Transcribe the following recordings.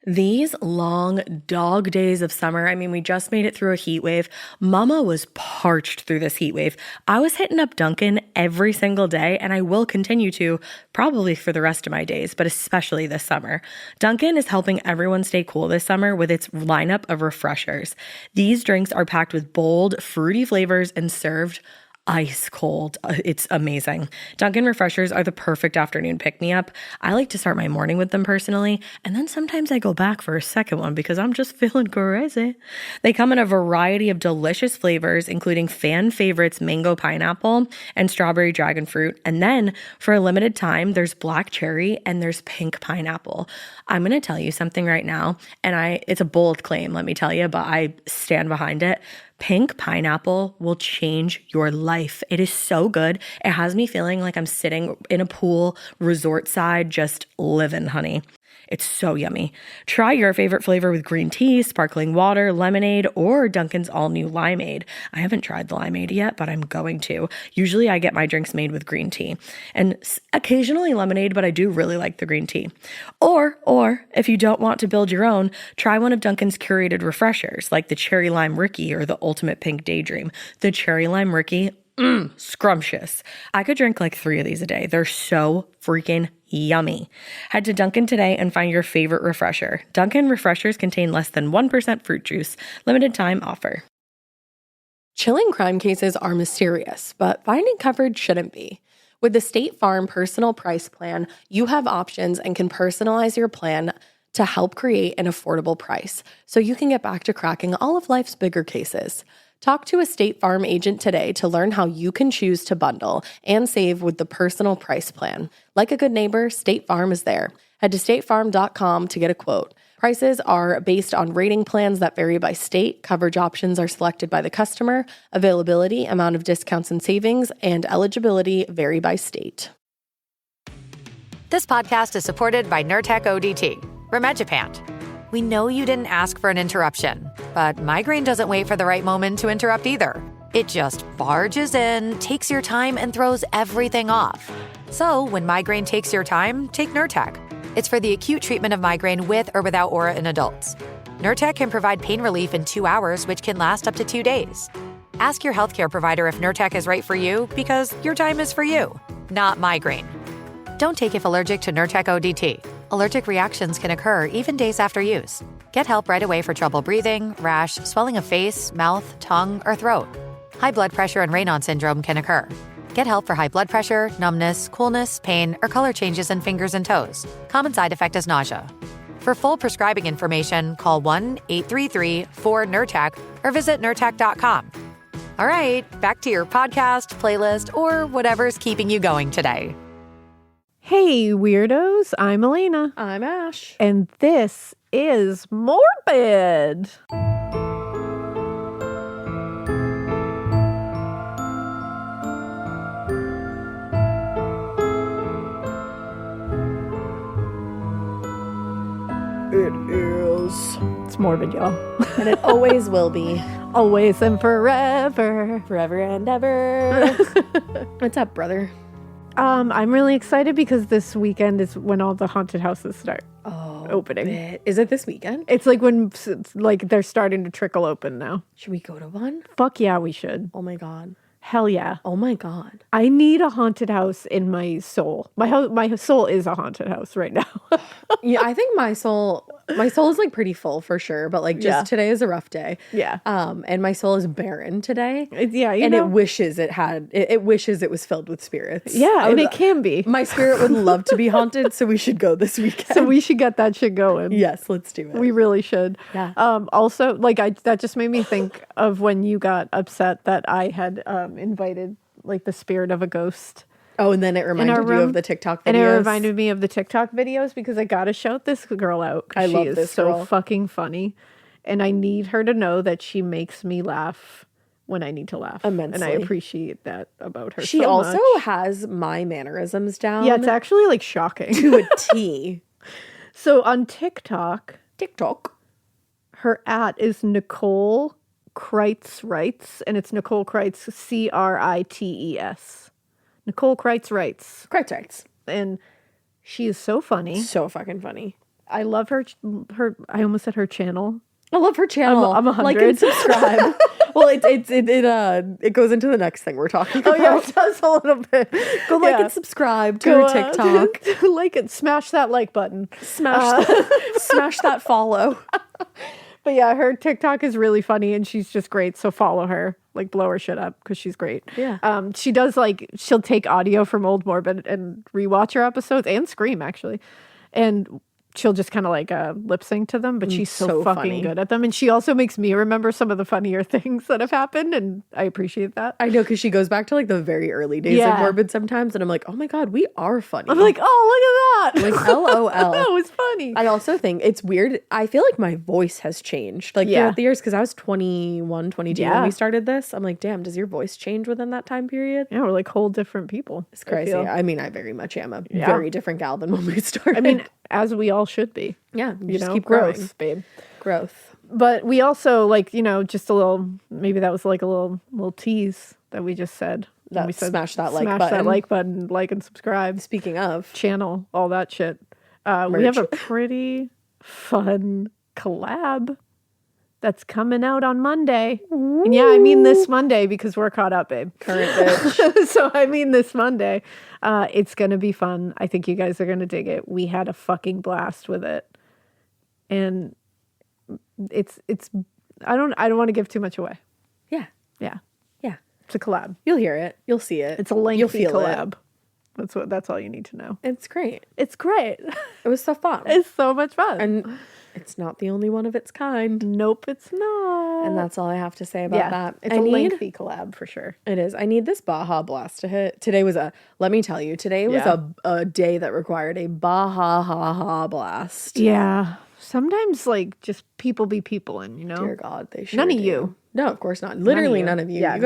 These long dog days of summer, I mean, we just made it through a heat wave. Mama was parched through this heat wave. I was hitting up Dunkin' every single day, and I will continue to probably for the rest of my days, but especially this summer. Dunkin' is helping everyone stay cool this summer with its lineup of refreshers. These drinks are packed with bold, fruity flavors and served ice cold. It's amazing. Dunkin' refreshers are the perfect afternoon pick-me-up. I like to start my morning with them personally, and then sometimes I go back for a second one because I'm just feeling crazy. They come in a variety of delicious flavors, including fan favorites mango pineapple and strawberry dragon fruit. And then for a limited time, there's black cherry and there's pink pineapple. I'm going to tell you something right now, and it's a bold claim, let me tell you, but I stand behind it. Pink pineapple will change your life. It is so good. It has me feeling like I'm sitting in a pool, resort side, just living, honey. It's so yummy. Try your favorite flavor with green tea, sparkling water, lemonade, or Dunkin's all-new limeade. I haven't tried the limeade yet, but I'm going to. Usually I get my drinks made with green tea and occasionally lemonade, but I do really like the green tea. Or if you don't want to build your own, try one of Dunkin's curated refreshers like the Cherry Lime Ricky or the Ultimate Pink Daydream. The Cherry Lime Ricky, scrumptious. I could drink like 3 of these a day. They're so freaking yummy. Head to Dunkin' today and find your favorite refresher. Dunkin' refreshers contain less than 1% fruit juice. Limited time offer. Chilling crime cases are mysterious, but finding coverage shouldn't be. With the State Farm Personal Price Plan, you have options and can personalize your plan to help create an affordable price so you can get back to cracking all of life's bigger cases. Talk to a State Farm agent today to learn how you can choose to bundle and save with the Personal Price Plan. Like a good neighbor, State Farm is there. Head to statefarm.com to get a quote. Prices are based on rating plans that vary by state. Coverage options are selected by the customer. Availability, amount of discounts and savings, and eligibility vary by state. This podcast is supported by Nurtec ODT, Rimegepant. We know you didn't ask for an interruption, but migraine doesn't wait for the right moment to interrupt either. It just barges in, takes your time, and throws everything off. So when migraine takes your time, take Nurtec. It's for the acute treatment of migraine with or without aura in adults. Nurtec can provide pain relief in 2 hours, which can last up to 2 days. Ask your healthcare provider if Nurtec is right for you because your time is for you, not migraine. Don't take if allergic to Nurtec ODT. Allergic reactions can occur even days after use. Get help right away for trouble breathing, rash, swelling of face, mouth, tongue, or throat. High blood pressure and Raynaud syndrome can occur. Get help for high blood pressure, numbness, coolness, pain, or color changes in fingers and toes. Common side effect is nausea. For full prescribing information, call 1-833-4-NURTEC or visit Nurtec.com. All right, back to your podcast, playlist, or whatever's keeping you going today. Hey, weirdos. I'm Elena. I'm Ash. And this is Morbid. It is. It's morbid, y'all. And it always will be. Always and forever. Forever and ever. What's up, brother? I'm really excited because this weekend is when all the haunted houses start opening. Is it this weekend? It's like when they're starting to trickle open now. Should we go to one? Fuck yeah, we should. Oh my God. Hell yeah. Oh my God. I need a haunted house in my soul. My soul is a haunted house right now. Yeah, I think my soul is like pretty full for sure, but like just today is a rough day. Yeah. And my soul is barren today. It wishes it wishes it was filled with spirits. Yeah, and it can be. My spirit would love to be haunted, so we should go this weekend. So we should get that shit going. Yes, let's do it. We really should. Yeah. Also, that just made me think of when you got upset that I had invited like the spirit of a ghost. Oh, and then it reminded you of the TikTok videos. And it reminded me of the TikTok videos because I gotta shout this girl out. I love she this is so girl. fucking funny, and I need her to know that she makes me laugh when I need to laugh immensely. And I appreciate that about her. She so also much. has my mannerisms down. Yeah, it's actually like shocking to a T. So on TikTok, her @ is Nicole Kreitz Writes, and it's Nicole Kreitz, Crites. Nicole Kreitz Writes. Kreitz. And she is so funny. So fucking funny. I love her. I almost said her channel. I love her channel. I'm 100. Like and subscribe. Well, it goes into the next thing we're talking about. Oh yeah, it does a little bit. Go like and subscribe to her TikTok. Like it. Smash that like button. Smash that follow. But yeah, her TikTok is really funny and she's just great. So follow her, like blow her shit up because she's great. Yeah. She does she'll take audio from Old Morbid and rewatch her episodes and Scream actually. And she'll just kind of lip sync to them, but she's so fucking funny. good at them. And she also makes me remember some of the funnier things that have happened. And I appreciate that. I know, because she goes back to like the very early days of Morbid sometimes. And I'm like, oh my God, we are funny. I'm like, oh, look at that. Like, LOL. That was funny. I also think it's weird. I feel like my voice has changed like throughout the years, because I was 21, 22 when we started this. I'm like, damn, does your voice change within that time period? Yeah, we're like whole different people. It's crazy. I mean, I very much am a very different gal than when we started. I mean, as we all should be. Yeah, you just know, keep growth, growing. babe. Growth. But we also just a little, maybe that was like a little tease that we just said. That we said, smash that like smash button. that like button, like and subscribe. Speaking of channel, all that shit. We have a pretty fun collab that's coming out on Monday. Ooh. And yeah, I mean this Monday because we're caught up, babe. Current bitch. So I mean this Monday. It's going to be fun. I think you guys are going to dig it. We had a fucking blast with it. And it's I don't want to give too much away. Yeah. Yeah. Yeah. It's a collab. You'll hear it. You'll see it. It's a lengthy You'll feel collab. It. That's all you need to know. It's great. It's great. It was so fun. It's so much fun. And it's not the only one of its kind. Nope, it's not. And that's all I have to say about that. It's a lengthy collab for sure. It is. I need this Baja Blast to hit. Today was let me tell you, today was a day that required a Baja Blast. Yeah. Sometimes just people be people and Dear God, they sure None do. of you. No, of course not. Literally none of you. Yeah, you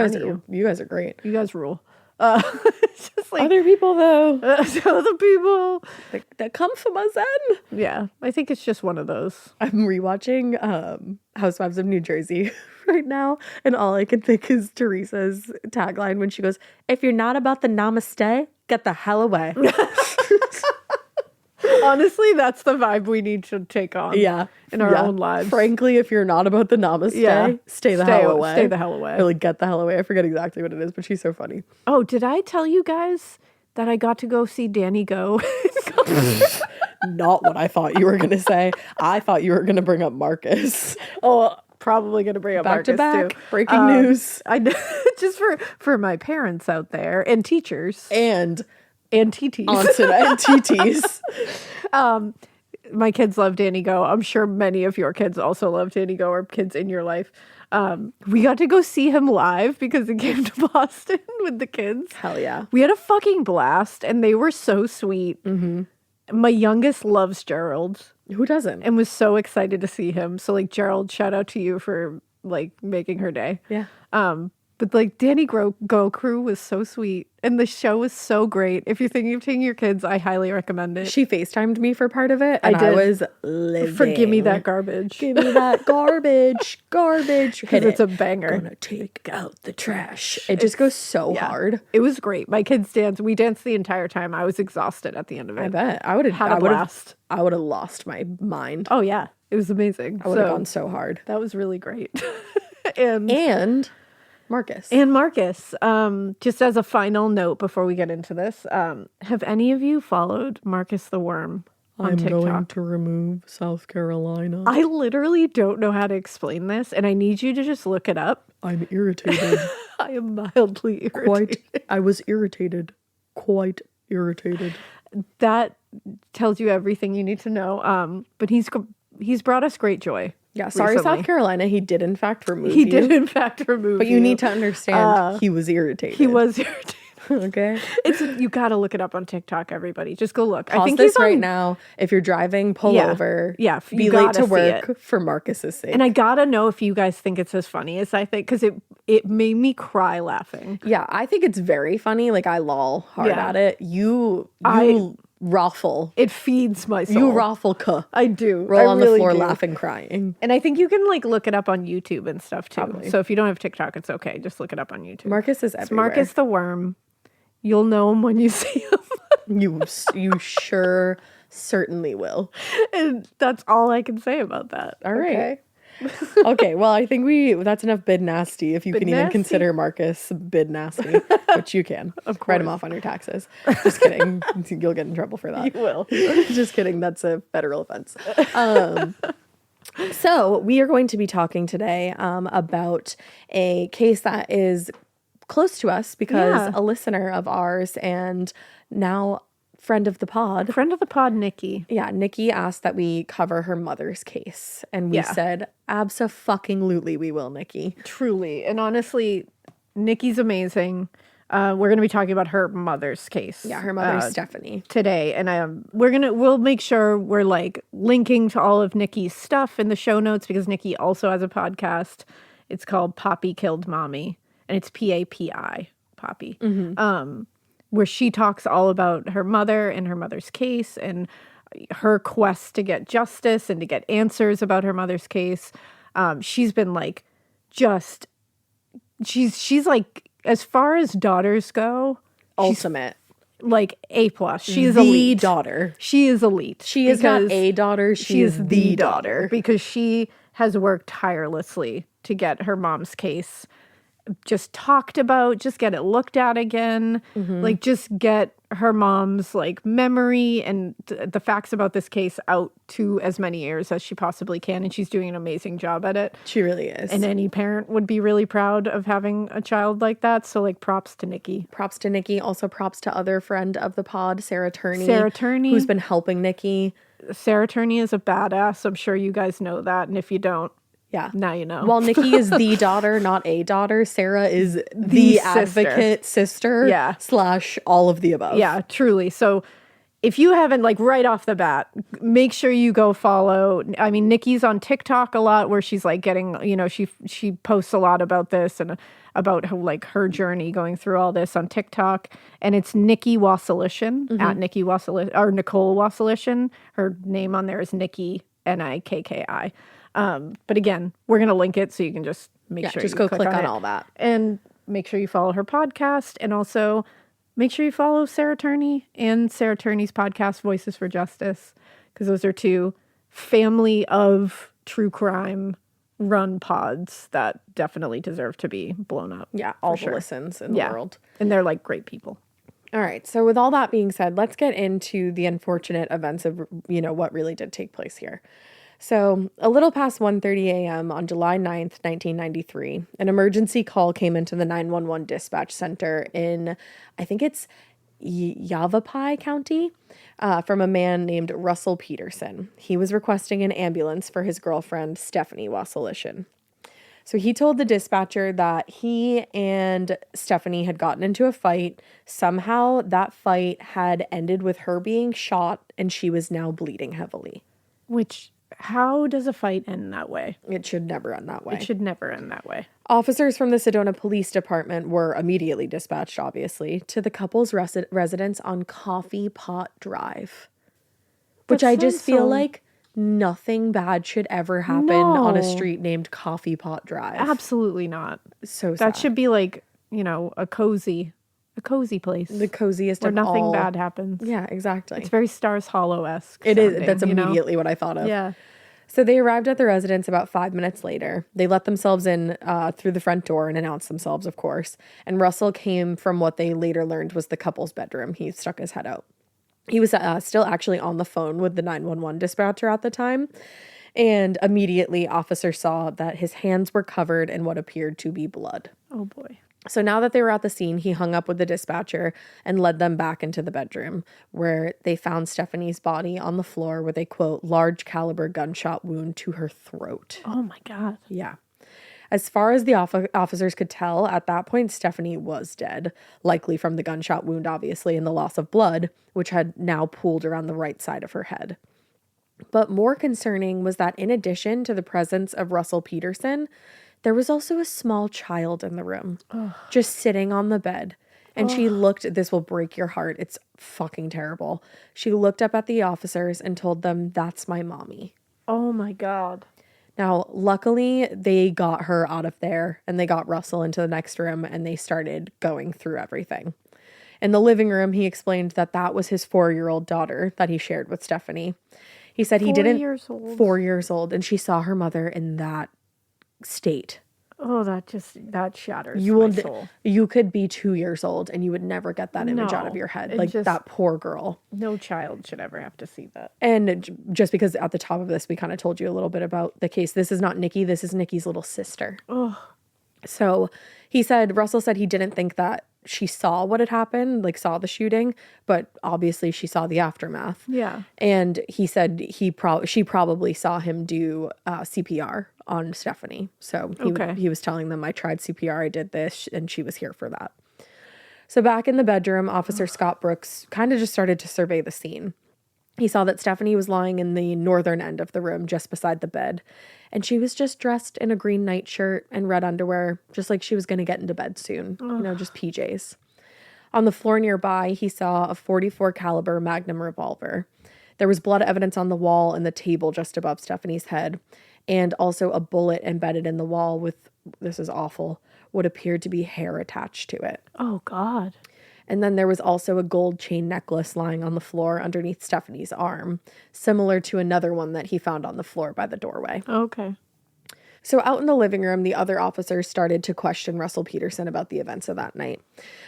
guys are great. You guys rule. It's just other people though. Other people that come from a Zen. Yeah, I think it's just one of those. I'm rewatching Housewives of New Jersey right now, and all I can think is Teresa's tagline when she goes, "If you're not about the namaste, get the hell away." Honestly, that's the vibe we need to take on. In our own lives. Frankly, if you're not about the namaste, stay the hell away. Stay the hell away. Or get the hell away. I forget exactly what it is, but she's so funny. Oh, did I tell you guys that I got to go see Danny go? Not what I thought you were going to say. I thought you were going to bring up Marcus. Oh, probably going to bring up Marcus back. Too. Breaking news. I know, just for my parents out there and teachers and TTs. Aunts and TTs. My kids love Danny Go. I'm sure many of your kids also love Danny Go, or kids in your life. We got to go see him live because he came to Boston with the kids. Hell yeah. We had a fucking blast and they were so sweet. Mm-hmm. My youngest loves Gerald. Who doesn't? And was so excited to see him. So Gerald, shout out to you for making her day. Yeah. But Danny Go crew was so sweet. And the show was so great. If you're thinking of taking your kids, I highly recommend it. She FaceTimed me for part of it. And I was living. Forgive me that garbage. Give me that garbage. Garbage. Because it's a banger. Gonna take out the trash. It just goes so hard. It was great. My kids danced. We danced the entire time. I was exhausted at the end of it. I bet. I would have had a blast. I would have lost my mind. Oh, yeah. It was amazing. I would have gone so hard. That was really great. And Marcus. Just as a final note before we get into this, have any of you followed Marcus the Worm on TikTok? I'm going to remove South Carolina. I literally don't know how to explain this, and I need you to just look it up. I'm irritated. I am mildly irritated. I was irritated. Quite irritated. That tells you everything you need to know. But he's brought us great joy. Yeah, sorry, recently. South Carolina. He did in fact remove you. He did in fact remove But you need to understand he was irritated. He was irritated. Okay. You got to look it up on TikTok, everybody. Just go look. Pause this right now. If you're driving, pull over. Yeah. Be late to work for Marcus's sake. And I got to know if you guys think it's as funny as I think, because it made me cry laughing. Yeah, I think it's very funny. I loll hard at it. You ruffle. It feeds my soul. You ruffle. I do. Roll on the floor laughing, crying. And I think you can look it up on YouTube and stuff too. Probably. So if you don't have TikTok, it's okay. Just look it up on YouTube. Marcus is everywhere. It's Marcus the Worm. You'll know him when you see him. You sure certainly will. And that's all I can say about that. All right. Okay? Okay, well, I think that's enough bid nasty if you Bid can even nasty? consider Marcus bid nasty, which you can. Of Write him course. off on your taxes. Just kidding. You'll get in trouble for that. You will. Just kidding. That's a federal offense. So we are going to be talking today about a case that is close to us because Yeah. a listener of ours and now friend of the pod. Friend of the pod, Nikki. Yeah, Nikki asked that we cover her mother's case. And we Yeah. said, abso-fucking-lutely we will, Nikki. Truly. And honestly, Nikki's amazing. We're going to be talking about her mother's case. Yeah, her mother's Stephanie. Today. And we'll make sure we're like linking to all of Nikki's stuff in the show notes because Nikki also has a podcast. It's called Poppy Killed Mommy. And it's PAPI, Poppy. Where she talks all about her mother and her mother's case and her quest to get justice and to get answers about her mother's case. She's been like, she's like, as far as daughters go, Ultimate. like A+. She is The elite. daughter. She is elite. She is not because a daughter. She is the daughter. because she has worked tirelessly to get her mom's case just talked about, just get it looked at again, like just get her mom's like memory and the facts about this case out to as many ears as she possibly can. And she's doing an amazing job at it. She really is. And any parent would be really proud of having a child like that. So like props to Nikki. Props to Nikki. Also props to other friend of the pod, Sarah Turney. Sarah Turney. Who's been helping Nikki. Sarah Turney is a badass. I'm sure you guys know that. And if you don't, Yeah. now you know. While Nikki is the daughter, not a daughter, Sarah is the sister. advocate sister Yeah. / all of the above. Yeah, truly. So if you haven't, like right off the bat, make sure you go follow. I mean, Nikki's on TikTok a lot where she's like getting, she posts a lot about this and about her journey going through all this on TikTok. And it's Nikki Wasilishin at Nikki Wasilishin or Nicole Wasilishin. Her name on there is Nikki Nikki. But again, we're going to link it so you can just make sure just you go click on it. all that. And make sure you follow her podcast and also make sure you follow Sarah Turney and Sarah Turney's podcast, Voices for Justice, because those are two family of true crime run pods that definitely deserve to be blown up. Yeah, all for the sure. listens in the world. And they're like great people. All right. So with all that being said, let's get into the unfortunate events of, what really did take place here. So a little past 1:30 a.m. on July 9th, 1993, an emergency call came into the 911 dispatch center in, I think it's Yavapai County, from a man named Russell Peterson. He was requesting an ambulance for his girlfriend, Stephanie Wasilishin. So he told the dispatcher that he and Stephanie had gotten into a fight. Somehow that fight had ended with her being shot and she was now bleeding heavily. Which, how does a fight end that way? It should never end that way. It should never end that way. Officers from the Sedona Police Department were immediately dispatched, obviously, to the couple's residence on Coffee Pot Drive. Which That I just sounds feel so- like nothing bad should ever happen on a No. street named Coffee Pot Drive. Absolutely not. So sad. That should be like, a cozy place. the coziest where of nothing all. bad happens. Yeah, exactly. It's very Stars Hollow-esque. It is. sounding, That's you know? immediately what I thought of. Yeah. So they arrived at the residence about 5 minutes later. They let themselves in through the front door and announced themselves, of course. And Russell came from what they later learned was the couple's bedroom. He stuck his head out. He was still actually on the phone with the 911 dispatcher at the time. And immediately, officers saw that his hands were covered in what appeared to be blood. Oh, boy. So now that they were at the scene, he hung up with the dispatcher and led them back into the bedroom where they found Stephanie's body on the floor with a, quote, large caliber gunshot wound to her throat. Oh, my God. Yeah. As far as the officers could tell, at that point, Stephanie was dead, likely from the gunshot wound, obviously, and the loss of blood, which had now pooled around the right side of her head. But more concerning was that in addition to the presence of Russell Peterson, there was also a small child in the room, just sitting on the bed. And she looked, this will break your heart. It's fucking terrible. She looked up at the officers and told them, "That's my mommy." Oh, my God. Now, luckily, they got her out of there and they got Russell into the next room and they started going through everything. In the living room, he explained that that was his 4-year-old daughter that he shared with Stephanie. He said he didn't... 4 years old. 4 years old, and she saw her mother in that state. Oh, that shatters my soul. You could be 2 years old and you would never get that image out of your head. Like, that poor girl. No child should ever have to see that. And just because at the top of this, we kind of told you a little bit about the case. This is not Nikki. This is Nikki's little sister. Oh. So Russell said he didn't think that she saw what had happened, like saw the shooting, but obviously she saw the aftermath. Yeah. And he said she probably saw him do CPR on Stephanie. So he was telling them, I tried CPR, I did this, and she was here for that. So back in the bedroom, Officer Scott Brooks kind of just started to survey the scene. He saw that Stephanie was lying in the northern end of the room, just beside the bed. And she was just dressed in a green nightshirt and red underwear, just like she was going to get into bed soon. Just PJs. On the floor nearby, he saw a .44 caliber Magnum revolver. There was blood evidence on the wall and the table just above Stephanie's head, and also a bullet embedded in the wall with, this is awful, what appeared to be hair attached to it. Oh, God. And then there was also a gold chain necklace lying on the floor underneath Stephanie's arm, similar to another one that he found on the floor by the doorway. Okay. So out in the living room, the other officers started to question Russell Peterson about the events of that night.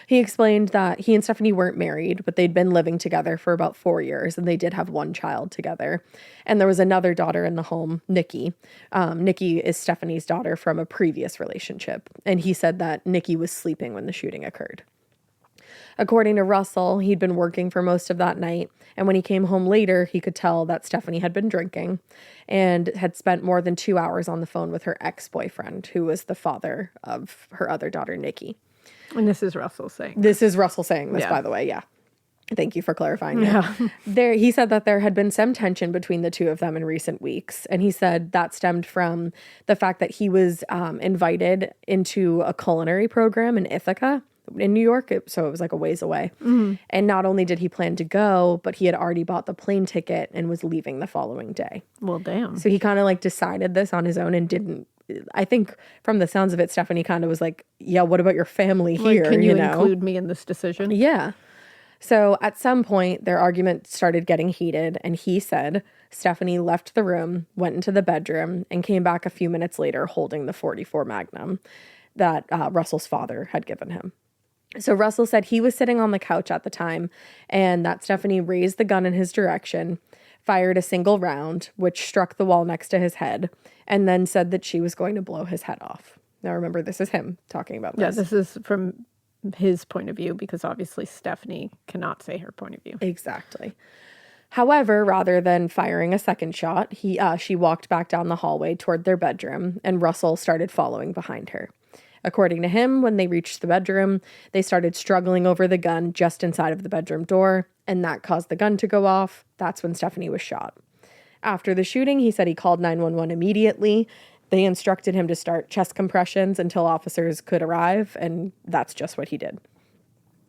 He explained that he and Stephanie weren't married, but they'd been living together for about 4 years, and they did have one child together. And there was another daughter in the home, Nikki. Nikki is Stephanie's daughter from a previous relationship. And he said that Nikki was sleeping when the shooting occurred. According to Russell, he'd been working for most of that night, and when he came home later, he could tell that Stephanie had been drinking and had spent more than 2 hours on the phone with her ex-boyfriend, who was the father of her other daughter, Nikki. And this is Russell saying this. This is Russell saying this, by the way, yeah. Thank you for clarifying that. He said that there had been some tension between the two of them in recent weeks, and he said that stemmed from the fact that he was invited into a culinary program in Ithaca, in New York, so it was like a ways away. Mm-hmm. And not only did he plan to go, but he had already bought the plane ticket and was leaving the following day. Well, damn. So he kind of like decided this on his own and didn't. I think from the sounds of it, Stephanie kind of was like, yeah, what about your family here? Like, can you include me in this decision? Yeah. So at some point, their argument started getting heated, and he said Stephanie left the room, went into the bedroom, and came back a few minutes later holding the .44 Magnum that Russell's father had given him. So Russell said he was sitting on the couch at the time and that Stephanie raised the gun in his direction, fired a single round, which struck the wall next to his head, and then said that she was going to blow his head off. Now remember, this is him talking about this. Yeah, this is from his point of view because obviously Stephanie cannot say her point of view. Exactly. However, rather than firing a second shot, she walked back down the hallway toward their bedroom, and Russell started following behind her. According to him, when they reached the bedroom, they started struggling over the gun just inside of the bedroom door, and that caused the gun to go off. That's when Stephanie was shot. After the shooting, he said he called 911 immediately. They instructed him to start chest compressions until officers could arrive, and that's just what he did.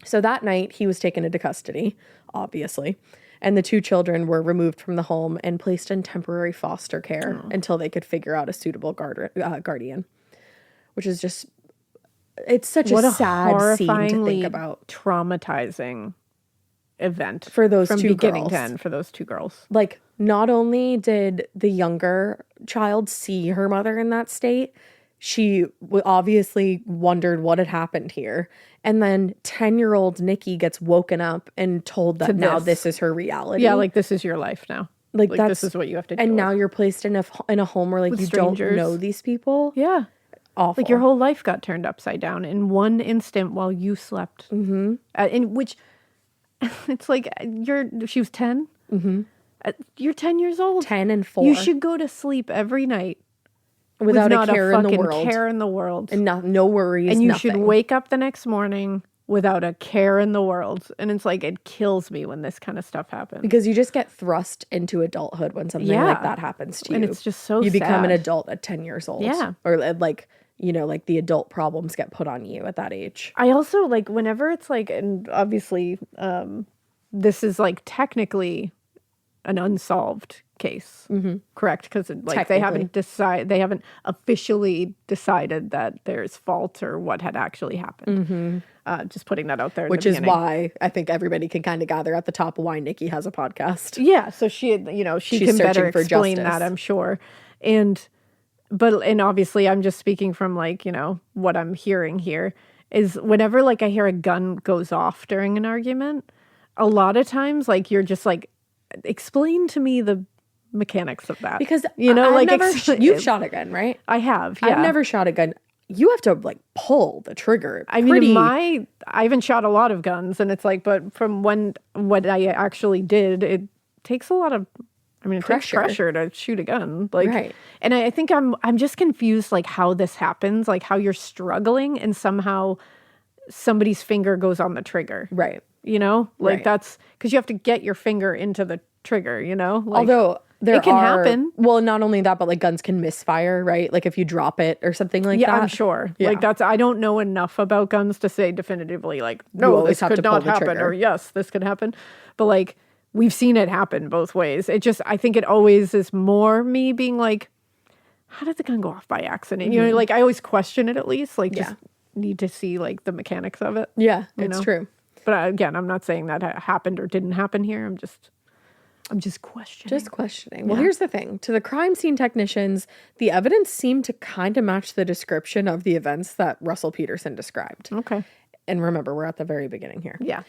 So that night, he was taken into custody, obviously, and the two children were removed from the home and placed in temporary foster care until they could figure out a suitable guardian, which is just... It's such a sad scene to think about. Traumatizing event for those from two beginning girls. to end for those two girls. Like, not only did the younger child see her mother in that state, she obviously wondered what had happened here. And then 10-year-old Nikki gets woken up and told that now this is her reality. Yeah, like this is your life now. Like this is what you have to do. And now you're placed in a home where like you strangers. Don't know these people. Yeah. Awful. Like your whole life got turned upside down in one instant while you slept. Mm-hmm. In which, it's like she was 10. Mm-hmm. You're 10 years old. 10 and 4. You should go to sleep every night without not a care a in the fucking world. Care in the world, and no worries. And you nothing. should wake up the next morning without a care in the world. And it's like it kills me when this kind of stuff happens because you just get thrust into adulthood when something like that happens to you, and it's just so you become sad. An adult at 10 years old. Yeah, or like. Like the adult problems get put on you at that age. I also like whenever it's like, and obviously this is like technically an unsolved case, correct? Because like they haven't officially decided that there's fault or what had actually happened. Just putting that out there, which is why I think everybody can kind of gather at the top why Nikki has a podcast. Yeah, so she can better explain justice. that, I'm sure. And obviously I'm just speaking from like, what I'm hearing here is whenever like I hear a gun goes off during an argument, a lot of times like you're just like, explain to me the mechanics of that. Because you've shot a gun, right? I have, yeah. I've never shot a gun. You have to like pull the trigger. I mean, I haven't shot a lot of guns, and it's like, but from what I actually did, it takes a lot of, it takes pressure to shoot a gun. Like, right. And I think I'm just confused, like how this happens, like how you're struggling and somehow somebody's finger goes on the trigger. Right. Like right. that's because you have to get your finger into the trigger, like, although it can happen. Well, not only that, but like guns can misfire, right? Like if you drop it or something like that. Yeah, I'm sure. Yeah. Like I don't know enough about guns to say definitively like, no, this could not happen, or yes, this could happen. But like we've seen it happen both ways. I think it always is more me being like, how did the gun go off by accident? Like I always question it at least, like just need to see like the mechanics of it. Yeah, it's true. But again, I'm not saying that happened or didn't happen here. I'm just questioning. Just questioning. Well, here's the thing. To the crime scene technicians, the evidence seemed to kind of match the description of the events that Russell Peterson described. Okay. And remember, we're at the very beginning here. Yeah.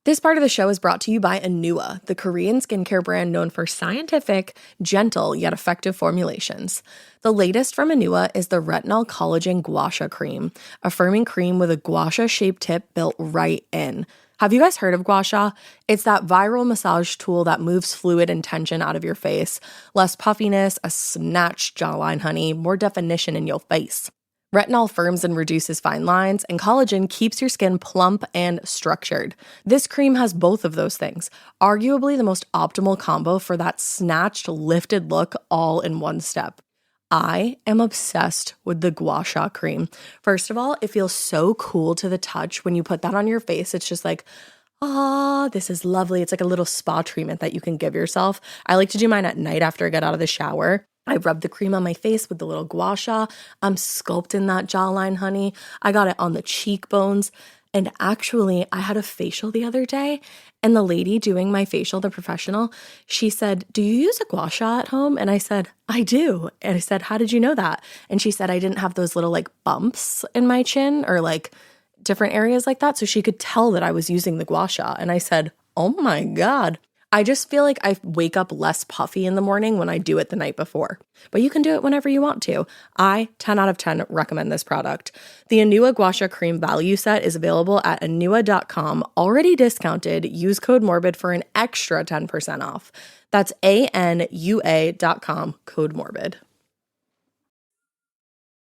This part of the show is brought to you by Anua, the Korean skincare brand known for scientific, gentle, yet effective formulations. The latest from Anua is the Retinol Collagen Gua Sha Cream, a firming cream with a gua sha-shaped tip built right in. Have you guys heard of gua sha? It's that viral massage tool that moves fluid and tension out of your face. Less puffiness, a snatched jawline, honey, more definition in your face. Retinol firms and reduces fine lines, and collagen keeps your skin plump and structured. This cream has both of those things, arguably the most optimal combo for that snatched, lifted look all in one step. I am obsessed with the Gua Sha cream. First of all, it feels so cool to the touch when you put that on your face. It's just like, this is lovely. It's like a little spa treatment that you can give yourself. I like to do mine at night after I get out of the shower. I rub the cream on my face with the little gua sha. I'm sculpting that jawline, honey. I got it on the cheekbones. And actually, I had a facial the other day, and the lady doing my facial, the professional, she said, "Do you use a gua sha at home?" And I said, "I do." And I said, "How did you know that?" And she said, "I didn't have those little like bumps in my chin or like different areas like that." So she could tell that I was using the gua sha. And I said, "Oh my God." I just feel like I wake up less puffy in the morning when I do it the night before. But you can do it whenever you want to. I, 10 out of 10, recommend this product. The Anua Gua Sha Cream Value Set is available at anua.com, already discounted. Use code MORBID for an extra 10% off. That's ANUA.com, code MORBID.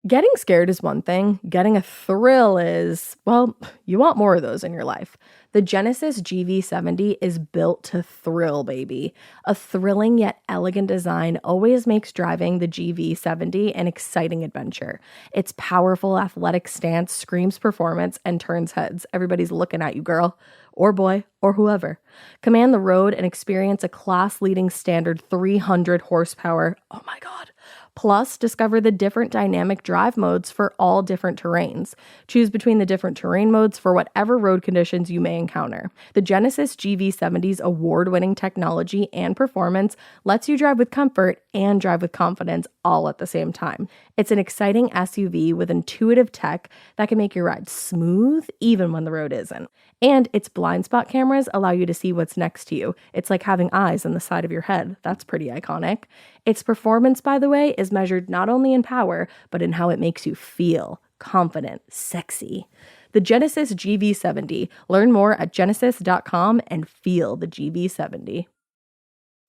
Getting scared is one thing. Getting a thrill is, well, you want more of those in your life. The Genesis GV70 is built to thrill, baby. A thrilling yet elegant design always makes driving the GV70 an exciting adventure. Its powerful athletic stance screams performance and turns heads. Everybody's looking at you, girl, or boy, or whoever. Command the road and experience a class-leading standard 300 horsepower. Oh my God. Plus, discover the different dynamic drive modes for all different terrains. Choose between the different terrain modes for whatever road conditions you may encounter. The Genesis GV70's award-winning technology and performance lets you drive with comfort and drive with confidence all at the same time. It's an exciting SUV with intuitive tech that can make your ride smooth even when the road isn't. And its blind spot cameras allow you to see what's next to you. It's like having eyes on the side of your head. That's pretty iconic. Its performance, by the way, is measured not only in power, but in how it makes you feel confident, sexy. The Genesis GV70. Learn more at genesis.com and feel the GV70.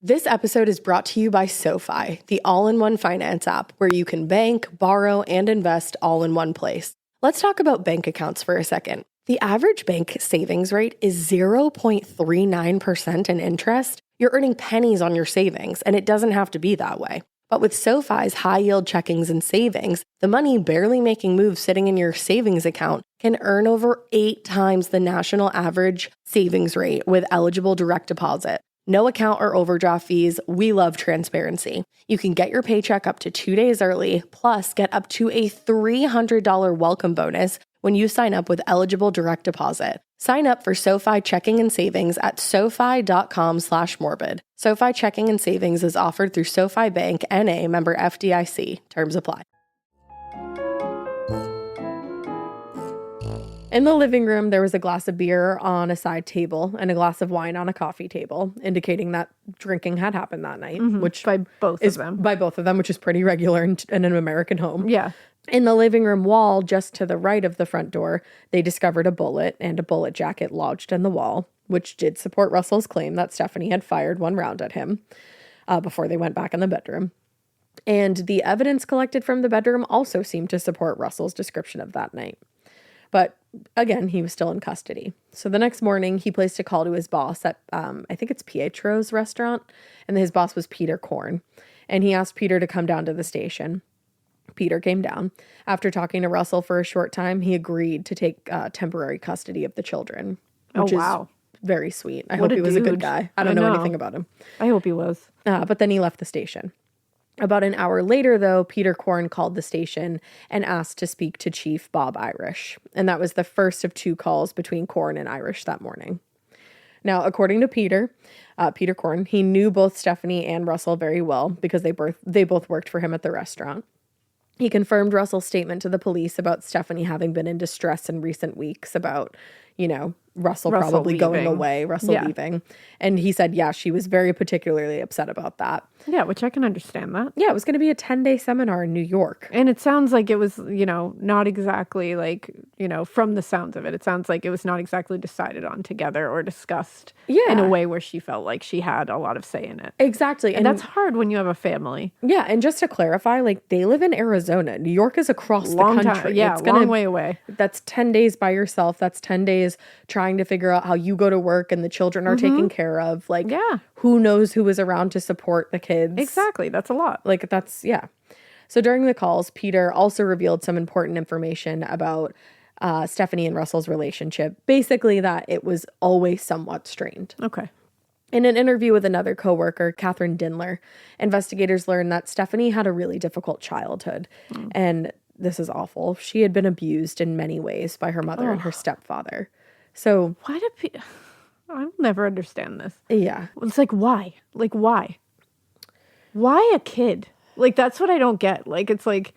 This episode is brought to you by SoFi, the all-in-one finance app where you can bank, borrow, and invest all in one place. Let's talk about bank accounts for a second. The average bank savings rate is 0.39% in interest. You're earning pennies on your savings, and it doesn't have to be that way. But with SoFi's high-yield checkings and savings, the money barely making moves sitting in your savings account can earn over 8 times the national average savings rate with eligible direct deposit. No account or overdraft fees. We love transparency. You can get your paycheck up to 2 days early, plus get up to a $300 welcome bonus when you sign up with eligible direct deposit. Sign up for SoFi checking and savings at SoFi.com/morbid. SoFi checking and savings is offered through SoFi Bank, N.A., member FDIC. Terms apply. In the living room, there was a glass of beer on a side table and a glass of wine on a coffee table, indicating that drinking had happened that night, which By both of them, which is pretty regular in an American home. Yeah. In the living room wall, just to the right of the front door, they discovered a bullet and a bullet jacket lodged in the wall, which did support Russell's claim that Stephanie had fired one round at him before they went back in the bedroom. And the evidence collected from the bedroom also seemed to support Russell's description of that night. But again, he was still in custody. So the next morning, he placed a call to his boss at, I think it's Pietro's restaurant, and his boss was Peter Korn. And he asked Peter to come down to the station. Peter came down. After talking to Russell for a short time, he agreed to take temporary custody of the children, which is very sweet. I hope he was a good guy. I don't know anything about him. I hope he was. But then he left the station. About an hour later, though, Peter Korn called the station and asked to speak to Chief Bob Irish. And that was the first of 2 calls between Korn and Irish that morning. Now, according to Peter Korn, he knew both Stephanie and Russell very well because they both worked for him at the restaurant. He confirmed Russell's statement to the police about Stephanie having been in distress in recent weeks about, Russell probably leaving. Going away, leaving. And he said, yeah, she was very particularly upset about that. Yeah, which I can understand that. Yeah, it was going to be a 10-day seminar in New York. And it sounds like it was, not exactly like, from the sounds of it, it sounds like it was not exactly decided on together or discussed in a way where she felt like she had a lot of say in it. Exactly. And that's hard when you have a family. Yeah, and just to clarify, they live in Arizona. New York is across the country. Time. Yeah, it's long way away. That's 10 days by yourself. That's 10 days trying to figure out how you go to work and the children are taken care of. Who knows who is around to support the kids? Exactly. That's a lot. So during the calls, Peter also revealed some important information about Stephanie and Russell's relationship. Basically that it was always somewhat strained. Okay. In an interview with another coworker, Catherine Dindler, investigators learned that Stephanie had a really difficult childhood. And this is awful. She had been abused in many ways by her mother and her stepfather. So why do people... I'll never understand this. Yeah. It's why? Why? Why a kid? That's what I don't get. It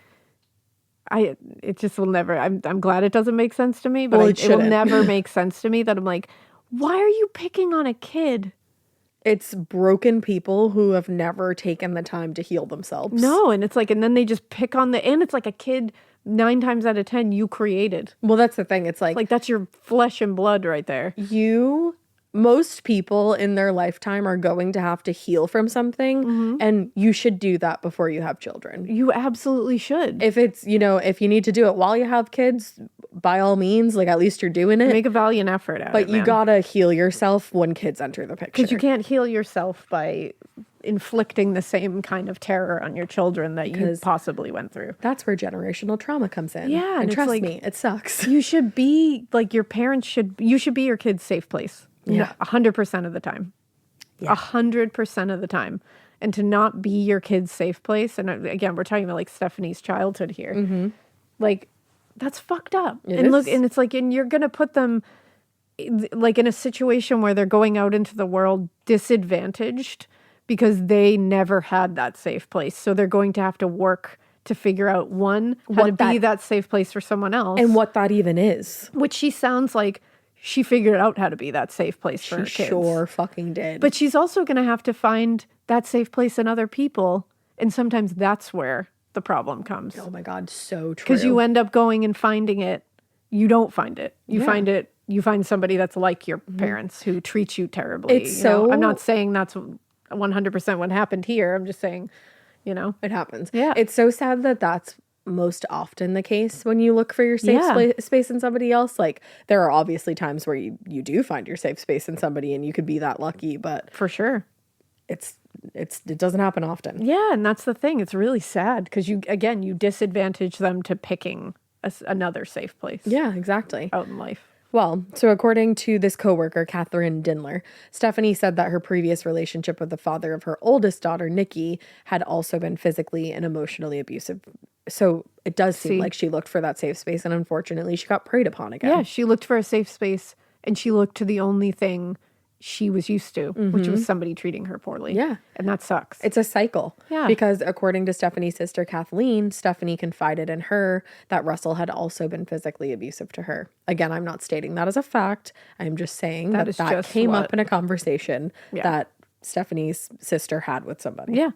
just will never... I'm glad it doesn't make sense to me, but it will never make sense to me that I'm why are you picking on a kid? It's broken people who have never taken the time to heal themselves. No, and it's and then they just pick on and it's a kid 9 times out of 10 you created. Well, that's the thing. It's that's your flesh and blood right there. Most people in their lifetime are going to have to heal from something, and you should do that before you have children. You absolutely should. If it's, if you need to do it while you have kids, by all means, at least you're doing it. Make a valiant effort at but it, you gotta heal yourself when kids enter the picture. Because you can't heal yourself by inflicting the same kind of terror on your children that you possibly went through. That's where generational trauma comes in. Yeah. And trust me, it sucks. You should be, your parents you should be your kid's safe place. Yeah. 100% of the time. 100% of the time. And to not be your kid's safe place, and again, we're talking about Stephanie's childhood here. That's fucked up. Look, and it's and you're going to put them in a situation where they're going out into the world disadvantaged because they never had that safe place. So they're going to have to work to figure out, one, how to be that safe place for someone else. And what that even is. Which she sounds like she figured out how to be that safe place for her kids. She sure fucking did. But she's also going to have to find that safe place in other people. And sometimes that's where the problem comes. Oh my God, so true. Because you end up going and finding it. You don't find it. You find somebody that's like your parents who treats you terribly. I'm not saying that's 100% what happened here. I'm just saying, it happens. Yeah. It's so sad that that's most often the case when you look for your safe space in somebody else. There are obviously times where you do find your safe space in somebody and you could be that lucky, but for sure it doesn't happen often. Yeah, and that's the thing. It's really sad because you disadvantage them to picking another safe place. Yeah, exactly. Out in life. Well, so according to this coworker, Catherine Dindler, Stephanie said that her previous relationship with the father of her oldest daughter, Nikki, had also been physically and emotionally abusive. So it does seem like she looked for that safe space, and unfortunately, she got preyed upon again. Yeah, she looked for a safe space, and she looked to the only thing she was used to, which was somebody treating her poorly. Yeah. And that sucks. It's a cycle. Yeah. Because according to Stephanie's sister, Kathleen, Stephanie confided in her that Russell had also been physically abusive to her. Again, I'm not stating that as a fact. I'm just saying that came up in a conversation that Stephanie's sister had with somebody. Yeah.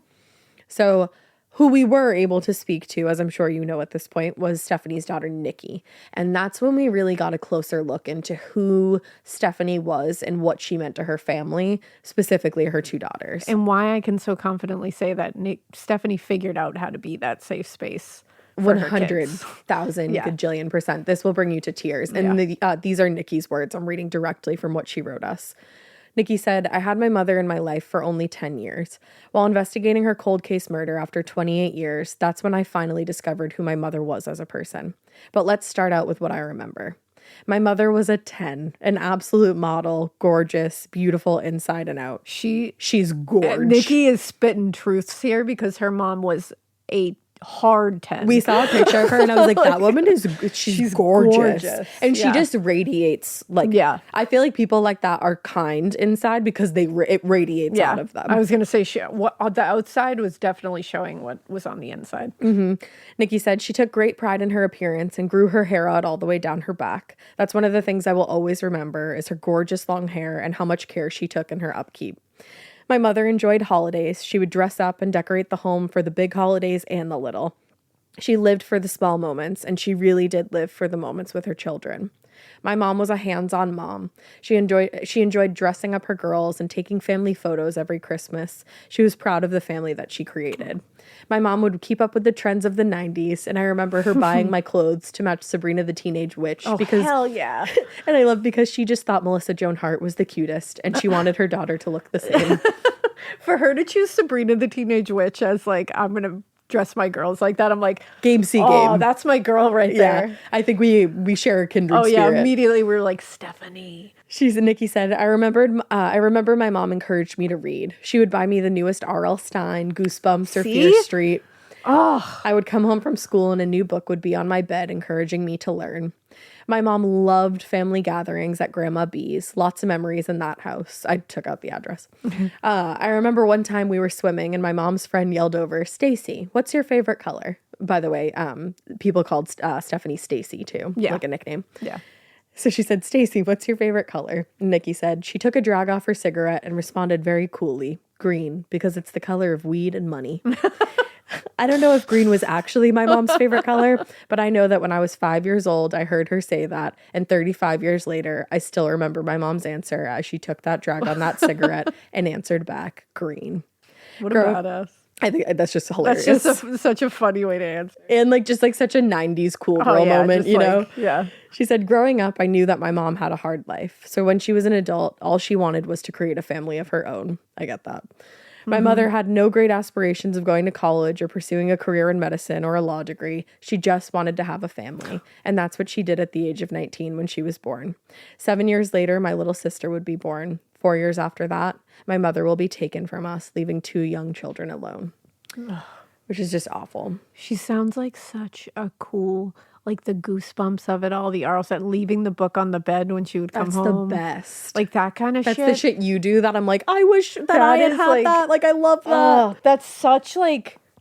So who we were able to speak to, as I'm sure you know at this point, was Stephanie's daughter, Nikki. And that's when we really got a closer look into who Stephanie was and what she meant to her family, specifically her two daughters. And why I can so confidently say that Stephanie figured out how to be that safe space. 100,000 gajillion %. This will bring you to tears. And these are Nikki's words. I'm reading directly from what she wrote us. Nikki said, I had my mother in my life for only 10 years. While investigating her cold case murder after 28 years, that's when I finally discovered who my mother was as a person. But let's start out with what I remember. My mother was a 10, an absolute model, gorgeous, beautiful inside and out. She's gorgeous. Nikki is spitting truths here because her mom was a hard 10. We saw a picture of her and I was like, that woman she's gorgeous. And she just radiates I feel like people like that are kind inside because it radiates out of them. I was going to say the outside was definitely showing what was on the inside. Nikki said she took great pride in her appearance and grew her hair out all the way down her back. That's one of the things I will always remember is her gorgeous long hair and how much care she took in her upkeep. My mother enjoyed holidays. She would dress up and decorate the home for the big holidays and the little. She lived for the small moments, and she really did live for the moments with her children. My mom was a hands-on mom. She enjoyed dressing up her girls and taking family photos every Christmas. She was proud of the family that she created. My mom would keep up with the trends of the 90s, and I remember her buying my clothes to match Sabrina the Teenage Witch. Oh, hell yeah. And I love because she just thought Melissa Joan Hart was the cutest, and she wanted her daughter to look the same. For her to choose Sabrina the Teenage Witch as I'm going to dress my girls like that, I'm like, game. Oh, that's my girl right there. I think we share a kindred spirit. Oh yeah, immediately we were like, Stephanie. Nikki said, I remember my mom encouraged me to read. She would buy me the newest R.L. Stine, Goosebumps, or Fear Street. Oh. I would come home from school and a new book would be on my bed encouraging me to learn. My mom loved family gatherings at Grandma B's. Lots of memories in that house. I took out the address. I remember one time we were swimming and my mom's friend yelled over, Stacy, what's your favorite color? By the way, people called Stephanie Stacy too, like a nickname. Yeah. So she said, Stacy, what's your favorite color? And Nikki said she took a drag off her cigarette and responded very coolly, green, because it's the color of weed and money. I don't know if green was actually my mom's favorite color, but I know that when I was 5 years old, I heard her say that. And 35 years later, I still remember my mom's answer as she took that drag on that cigarette and answered back, green. What a badass. I think that's just hilarious. That's just such a funny way to answer. And just such a 90s cool girl moment, you know? Yeah. She said, growing up, I knew that my mom had a hard life. So when she was an adult, all she wanted was to create a family of her own. I get that. My mother had no great aspirations of going to college or pursuing a career in medicine or a law degree. She just wanted to have a family. And that's what she did at the age of 19 when she was born. 7 years later, my little sister would be born. 4 years after that, my mother will be taken from us, leaving 2 young children alone. Which is just awful. She sounds like such a cool, the goosebumps of it all, the R.L. set, leaving the book on the bed when she would come home. That's the best. Like that kind of shit. That's the shit you do that I'm like, I wish that I had had that. I love that. Oh, that's such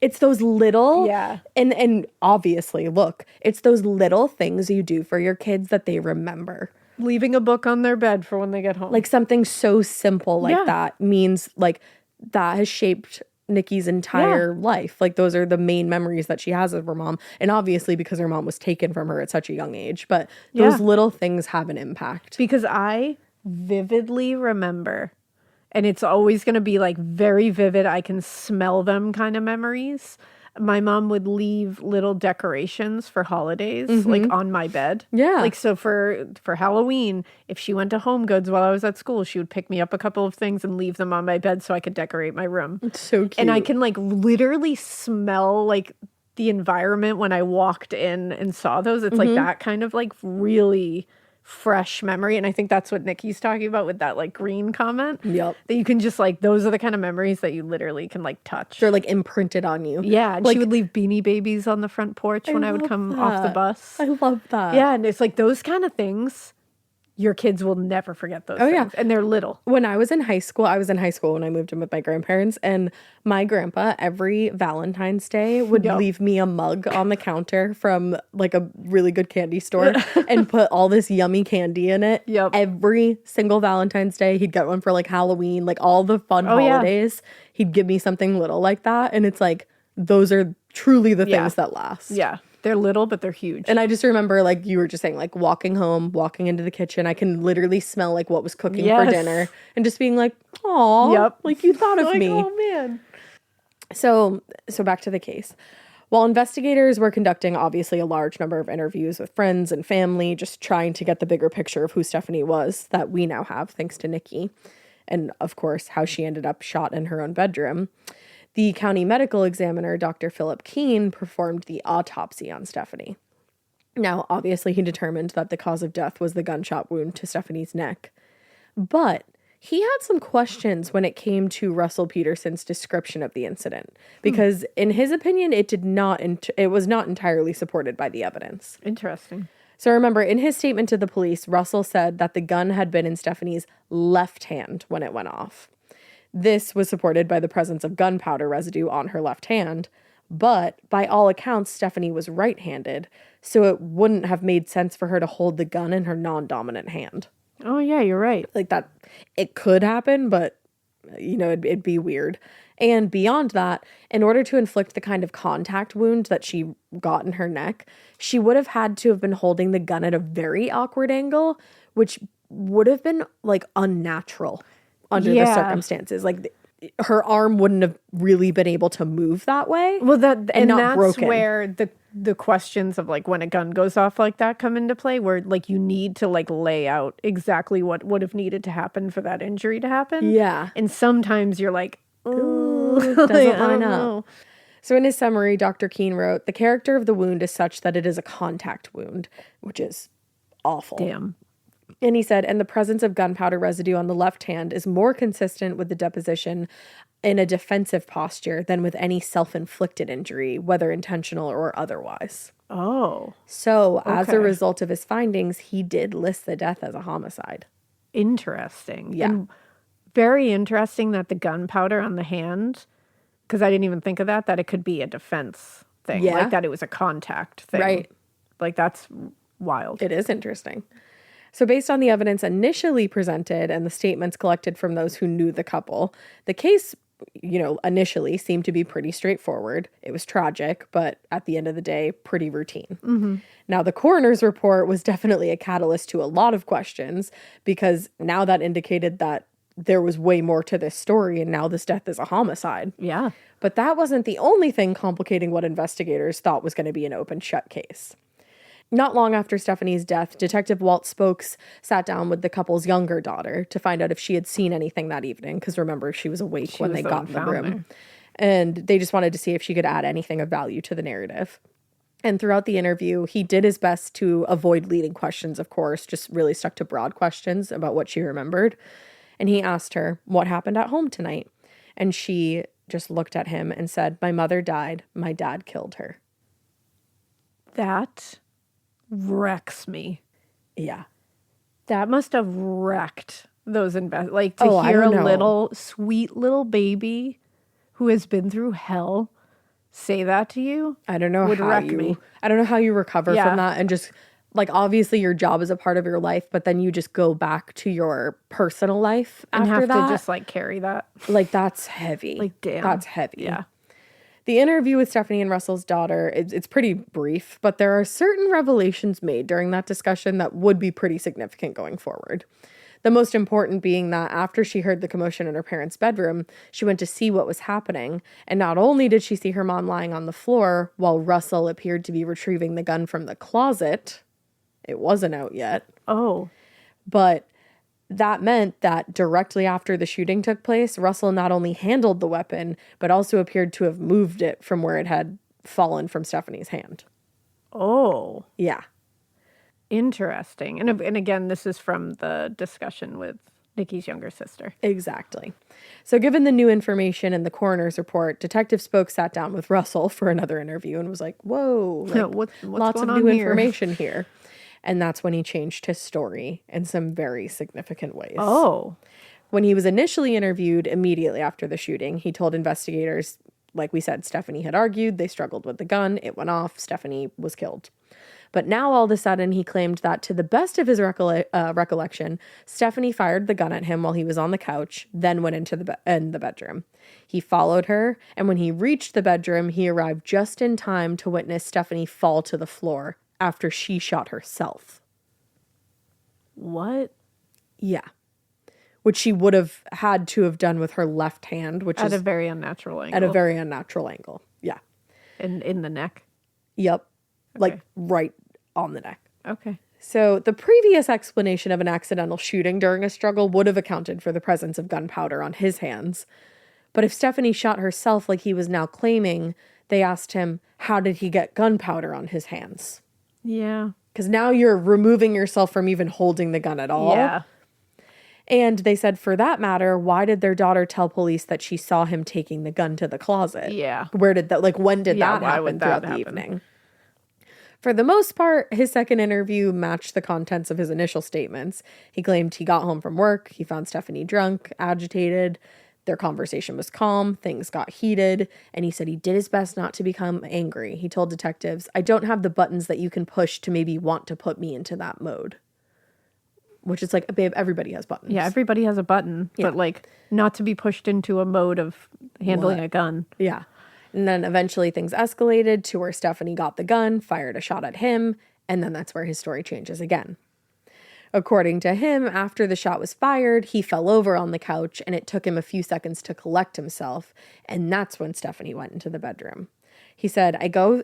it's those little, yeah. And obviously, look, it's those little things you do for your kids that they remember. Leaving a book on their bed for when they get home. Something so simple that means that has shaped Nikki's entire life. Those are the main memories that she has of her mom. And obviously because her mom was taken from her at such a young age. But those little things have an impact. Because I vividly remember, and it's always going to be very vivid, I can smell them kind of memories. my mom would leave little decorations for holidays, like on my bed. Yeah. Like, so for Halloween, if she went to Home Goods while I was at school, she would pick me up a couple of things and leave them on my bed so I could decorate my room. It's so cute. And I can like literally smell like the environment when I walked in and saw those. It's like that kind of like really fresh memory. And I think that's what Nikki's talking about with that like green comment. Yep. That you can just like, those are the kind of memories that you literally can like touch. They're like imprinted on you. Yeah. And like, she would leave Beanie Babies on the front porch when I would come off the bus. I love that. Yeah. And it's like those kind of things, your kids will never forget those things. Yeah. And they're little. When I was in high school when I moved in with my grandparents, and my grandpa every Valentine's Day would leave me a mug on the counter from like a really good candy store and put all this yummy candy in it. Yep. Every single Valentine's Day, he'd get one for like Halloween, like all the fun holidays. He'd give me something little like that. And it's like, those are truly the things that last. Yeah. They're little, but they're huge. And I just remember, like you were just saying, like walking home, walking into the kitchen, I can literally smell like what was cooking for dinner and just being like, "Aw, like you thought of me." Oh man. So back to the case. While investigators were conducting obviously a large number of interviews with friends and family, just trying to get the bigger picture of who Stephanie was that we now have, thanks to Nikki, and of course how she ended up shot in her own bedroom, the county medical examiner, Dr. Philip Keene, performed the autopsy on Stephanie. Now, obviously, he determined that the cause of death was the gunshot wound to Stephanie's neck. But he had some questions when it came to Russell Peterson's description of the incident, because in his opinion, it was not entirely supported by the evidence. Interesting. So remember, in his statement to the police, Russell said that the gun had been in Stephanie's left hand when it went off. This was supported by the presence of gunpowder residue on her left hand, but by all accounts, Stephanie was right-handed, so it wouldn't have made sense for her to hold the gun in her non-dominant hand. Oh, yeah, you're right. Like that, it could happen, but, you know, it'd be weird. And beyond that, in order to inflict the kind of contact wound that she got in her neck, she would have had to have been holding the gun at a very awkward angle, which would have been, like, unnatural under the circumstances. Like, her arm wouldn't have really been able to move that way. Well, and not that's broken. where the questions of like when a gun goes off like that come into play, where like you need to like lay out exactly what would have needed to happen for that injury to happen. Yeah. And sometimes you're like, ooh, doesn't line up. So in his summary, Dr. Keene wrote, "The character of the wound is such that it is a contact wound," which is awful. Damn. And he said, and the presence of gunpowder residue on the left hand is more consistent with the deposition in a defensive posture than with any self-inflicted injury, whether intentional or otherwise. Oh. So as a result of his findings, he did list the death as a homicide. Interesting. Yeah. And very interesting that the gunpowder on the hand, because I didn't even think of that it could be a defense thing. Yeah. Like that it was a contact thing. Right. Like that's wild. It is interesting. So based on the evidence initially presented and the statements collected from those who knew the couple, the case, you know, initially seemed to be pretty straightforward. It was tragic, but at the end of the day, pretty routine. Mm-hmm. Now, the coroner's report was definitely a catalyst to a lot of questions, because now that indicated that there was way more to this story, and now this death is a homicide. Yeah. But that wasn't the only thing complicating what investigators thought was going to be an open shut case. Not long after Stephanie's death, Detective Walt Spokes sat down with the couple's younger daughter to find out if she had seen anything that evening, because remember, she was awake when they got in the room. And they just wanted to see if she could add anything of value to the narrative. And throughout the interview, he did his best to avoid leading questions, of course, just really stuck to broad questions about what she remembered. And he asked her, "What happened at home tonight?" And she just looked at him and said, "My mother died. My dad killed her." That wrecks me. Yeah. That must have wrecked those like to Oh, I hear a don't know. little sweet little baby who has been through hell say that to you. I don't know would how wreck you me. I don't know how you recover Yeah. from that, and just like, obviously your job is a part of your life, but then you just go back to your personal life And after have that. to just like carry that. Like, that's heavy. Like, damn. That's heavy. Yeah. The interview with Stephanie and Russell's daughter, it's pretty brief, but there are certain revelations made during that discussion that would be pretty significant going forward. The most important being that after she heard the commotion in her parents' bedroom, she went to see what was happening. And not only did she see her mom lying on the floor while Russell appeared to be retrieving the gun from the closet, it wasn't out yet. Oh. But that meant that directly after the shooting took place, Russell not only handled the weapon, but also appeared to have moved it from where it had fallen from Stephanie's hand. Oh. Yeah. Interesting. And again, this is from the discussion with Nikki's younger sister. Exactly. So given the new information in the coroner's report, Detective Spoke sat down with Russell for another interview and was like, whoa, What's lots of going new on here? information here. And that's when he changed his story in some very significant ways. Oh. When he was initially interviewed immediately after the shooting, he told investigators, like we said, Stephanie had argued, they struggled with the gun, it went off, Stephanie was killed. But now all of a sudden he claimed that to the best of his recollection, Stephanie fired the gun at him while he was on the couch, then went into the bedroom. He followed her, and when he reached the bedroom, he arrived just in time to witness Stephanie fall to the floor after she shot herself. What? Yeah. Which she would have had to have done with her left hand, which is At a very unnatural angle. at a very unnatural angle. Yeah. In the neck. Yep. Like Okay. right on the neck. Okay. So the previous explanation of an accidental shooting during a struggle would have accounted for the presence of gunpowder on his hands. But if Stephanie shot herself like he was now claiming, they asked him, how did he get gunpowder on his hands? Yeah. Because now you're removing yourself from even holding the gun at all. Yeah. And they said, for that matter, why did their daughter tell police that she saw him taking the gun to the closet? Yeah. Where did that, like, when did Yeah, that why happen would throughout that the happen? evening? For the most part, his second interview matched the contents of his initial statements. He claimed he got home from work, he found Stephanie drunk, agitated, their conversation was calm, things got heated, and he said he did his best not to become angry. He told detectives, I don't have the buttons that you can push to maybe want to put me into that mode. Which is like, babe, everybody has buttons. Yeah, everybody has a button, Yeah. but like not to be pushed into a mode of handling a gun. Yeah. And then eventually things escalated to where Stephanie got the gun, fired a shot at him, and then that's where his story changes again. According to him, after the shot was fired, he fell over on the couch and it took him a few seconds to collect himself, and that's when Stephanie went into the bedroom. He said, I go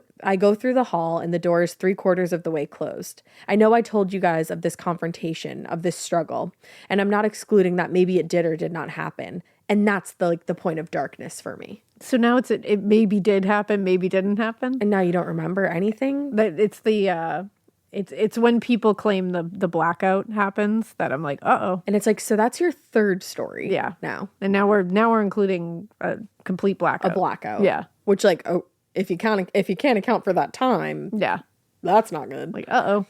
through the hall and the door is 3/4 of the way closed. I know I told you guys of this confrontation, of this struggle, and I'm not excluding that maybe it did or did not happen. And that's the point of darkness for me. So now it maybe did happen, maybe didn't happen. And now you don't remember anything? But it's the it's when people claim the blackout happens that I'm like, uh-oh. And it's like, so that's your third story. Yeah. Now. And now we're including a complete blackout. A blackout. Yeah. Which, like, oh, if you can't account for that time, Yeah. that's not good. Like, uh-oh.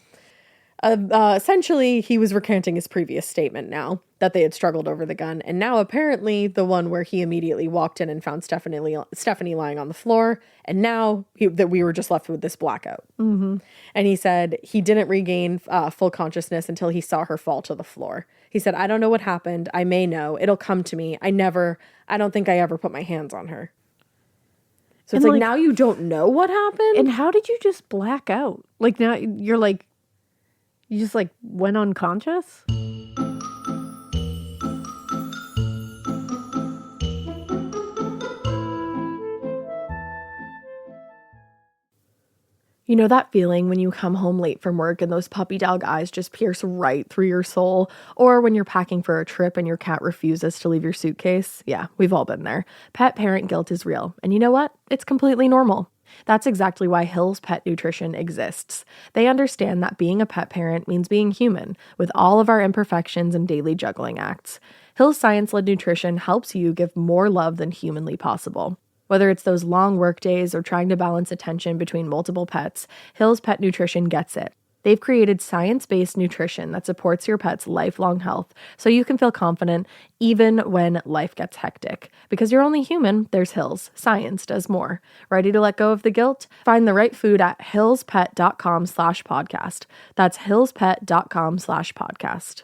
Essentially, he was recanting his previous statement now that they had struggled over the gun. And now apparently the one where he immediately walked in and found Stephanie lying on the floor. And now that we were just left with this blackout. Mm-hmm. And he said he didn't regain full consciousness until he saw her fall to the floor. He said, I don't know what happened. I may know. It'll come to me. I don't think I ever put my hands on her. So it's And, like like, now you don't know what happened? And how did you just black out? Like now you're like, you just like went unconscious? You know that feeling when you come home late from work and those puppy dog eyes just pierce right through your soul? Or when you're packing for a trip and your cat refuses to leave your suitcase? Yeah, we've all been there. Pet parent guilt is real. And you know what? It's completely normal. That's exactly why Hill's Pet Nutrition exists. They understand that being a pet parent means being human, with all of our imperfections and daily juggling acts. Hill's science-led nutrition helps you give more love than humanly possible. Whether it's those long work days or trying to balance attention between multiple pets, Hill's Pet Nutrition gets it. They've created science-based nutrition that supports your pet's lifelong health so you can feel confident even when life gets hectic. Because you're only human, there's Hill's. Science does more. Ready to let go of the guilt? Find the right food at hillspet.com/podcast. That's hillspet.com/podcast.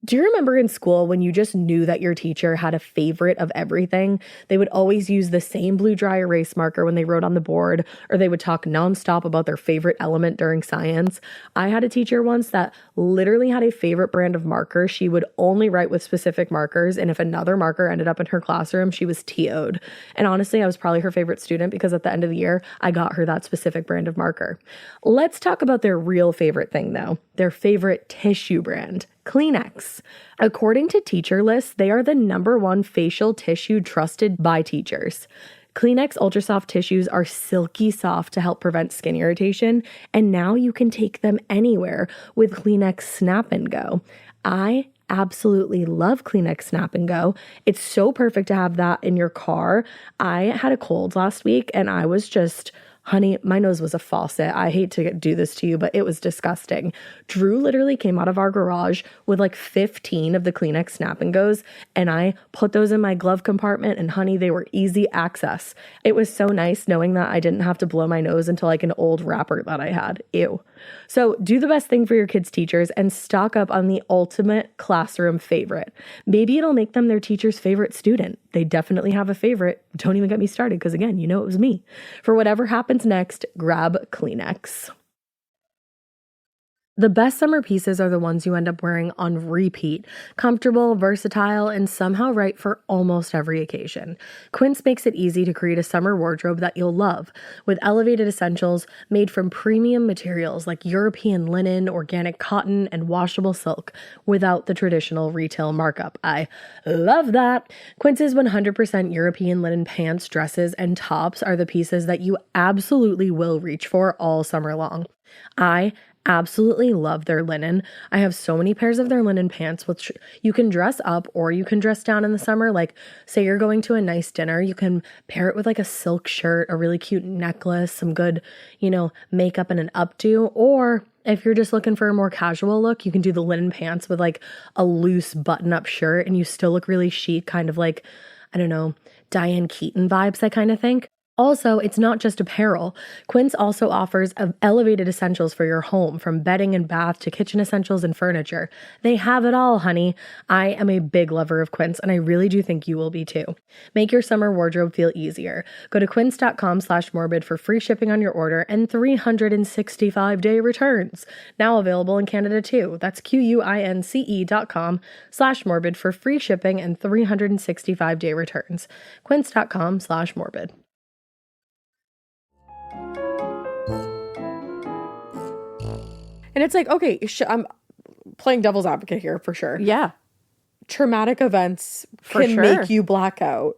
Do you remember in school when you just knew that your teacher had a favorite of everything? They would always use the same blue dry erase marker when they wrote on the board, or they would talk nonstop about their favorite element during science. I had a teacher once that literally had a favorite brand of marker. She would only write with specific markers, and if another marker ended up in her classroom, she was TO'd. And honestly, I was probably her favorite student because at the end of the year, I got her that specific brand of marker. Let's talk about their real favorite thing though, their favorite tissue brand. Kleenex. According to teacher lists, they are the #1 facial tissue trusted by teachers. Kleenex Ultra Soft tissues are silky soft to help prevent skin irritation, and now you can take them anywhere with Kleenex Snap and Go. I absolutely love Kleenex Snap and Go. It's so perfect to have that in your car. I had a cold last week and I was just, honey, my nose was a faucet. I hate to do this to you, but it was disgusting. Drew literally came out of our garage with like 15 of the Kleenex Snap and Goes, and I put those in my glove compartment, and honey, they were easy access. It was so nice knowing that I didn't have to blow my nose into like an old wrapper that I had. Ew. So do the best thing for your kids' teachers and stock up on the ultimate classroom favorite. Maybe it'll make them their teacher's favorite student. They definitely have a favorite. Don't even get me started because again, you know it was me. For whatever happens next, grab Kleenex. The best summer pieces are the ones you end up wearing on repeat, comfortable, versatile, and somehow right for almost every occasion. Quince makes it easy to create a summer wardrobe that you'll love, with elevated essentials made from premium materials like European linen, organic cotton, and washable silk, without the traditional retail markup. I love that! Quince's 100% European linen pants, dresses, and tops are the pieces that you absolutely will reach for all summer long. I absolutely love their linen. I have so many pairs of their linen pants, which you can dress up or you can dress down in the summer. Like, say you're going to a nice dinner, you can pair it with like a silk shirt, a really cute necklace, some good, makeup and an updo. Or if you're just looking for a more casual look, you can do the linen pants with like a loose button-up shirt and you still look really chic, kind of like, I don't know, Diane Keaton vibes, I kind of think. Also, it's not just apparel. Quince also offers elevated essentials for your home, from bedding and bath to kitchen essentials and furniture. They have it all, honey. I am a big lover of Quince, and I really do think you will be too. Make your summer wardrobe feel easier. Go to quince.com/morbid for free shipping on your order and 365-day returns. Now available in Canada too. That's QUINCE.com/morbid for free shipping and 365-day returns. Quince.com/morbid. And it's like, okay, I'm playing devil's advocate here for sure. Yeah. Traumatic events For can sure. make you black out,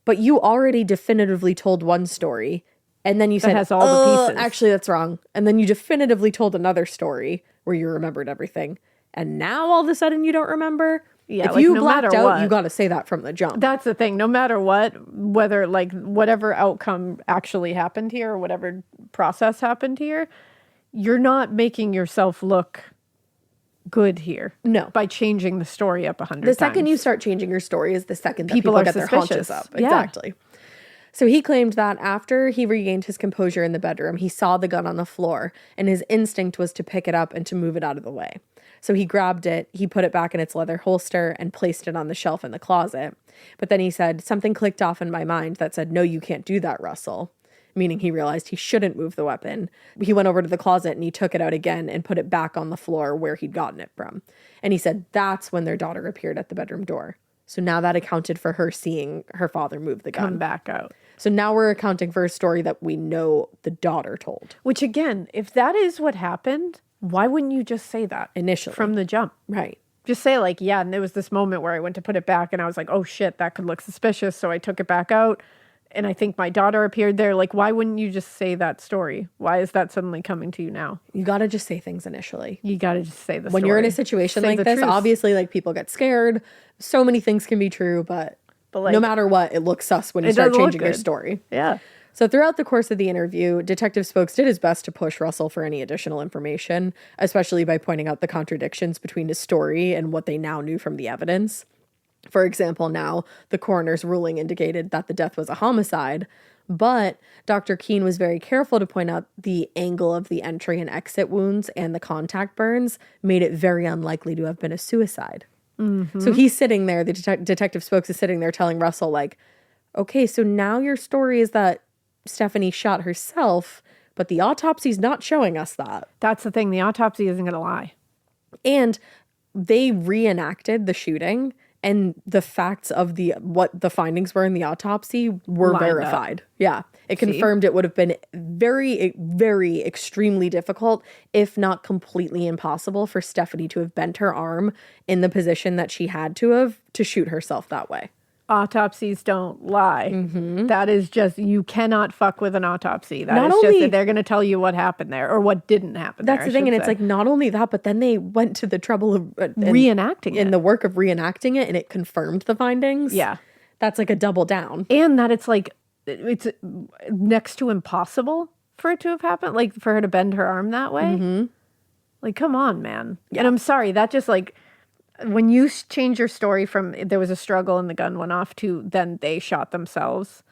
but you already definitively told one story, and then you said, has all the pieces. Actually, that's wrong. And then you definitively told another story where you remembered everything, and now all of a sudden you don't remember? Yeah, if like, you no blacked matter out, what. you got to say that from the jump. That's the thing. No matter what, whether like whatever outcome actually happened here or whatever process happened here, you're not making yourself look good here. No. By changing the story up 100 The times. second you start changing your story is the second that People people are get their haunches suspicious. up. Yeah. Exactly. So he claimed that after he regained his composure in the bedroom, he saw the gun on the floor, and his instinct was to pick it up and to move it out of the way. So he grabbed it, he put it back in its leather holster, and placed it on the shelf in the closet. But then he said, something clicked off in my mind that said, no, you can't do that, Russell. Meaning he realized he shouldn't move the weapon. He went over to the closet and he took it out again and put it back on the floor where he'd gotten it from. And he said that's when their daughter appeared at the bedroom door. So now that accounted for her seeing her father move the gun. come back out. So now we're accounting for a story that we know the daughter told. Which again, if that is what happened, why wouldn't you just say that Initially. from the jump? Right. Just say like, yeah, and there was this moment where I went to put it back and I was like, oh shit, that could look suspicious. So I took it back out. And I think my daughter appeared there. Like, why wouldn't you just say that story? Why is that suddenly coming to you now? You got to just say things initially. You got to just say the When story. you're in a situation Say like the this, truth. obviously, like, people get scared. So many things can be true, but like, no matter what, it looks sus when you start doesn't look changing your good. story. Yeah. So throughout the course of the interview, Detective Spokes did his best to push Russell for any additional information, especially by pointing out the contradictions between his story and what they now knew from the evidence. For example, now the coroner's ruling indicated that the death was a homicide, but Dr. Keene was very careful to point out the angle of the entry and exit wounds and the contact burns made it very unlikely to have been a suicide. So he's sitting there, the detective spokes is sitting there telling Russell, like, okay, so now your story is that Stephanie shot herself, but the autopsy's not showing us that. That's the thing. The autopsy isn't going to lie. And they reenacted the shooting, and the facts of what the findings were in the autopsy were Lined verified. Yeah. It confirmed it would have been very, very extremely difficult, if not completely impossible, for Stephanie to have bent her arm in the position that she had to have to shoot herself that way. Autopsies don't lie. That is just, you cannot fuck with an autopsy. That Not is just only- that they're going to tell you what happened there or what didn't happen That's there. the thing, and it's like not only that, but then they went to the trouble of reenacting it. in the work of reenacting it, and it confirmed the findings. Yeah. That's like a double down. And that it's like, it's next to impossible for it to have happened. Like for her to bend her arm that way. Like, come on, man. Yeah. And I'm sorry, that just like, when you change your story from there was a struggle and the gun went off to then they shot themselves,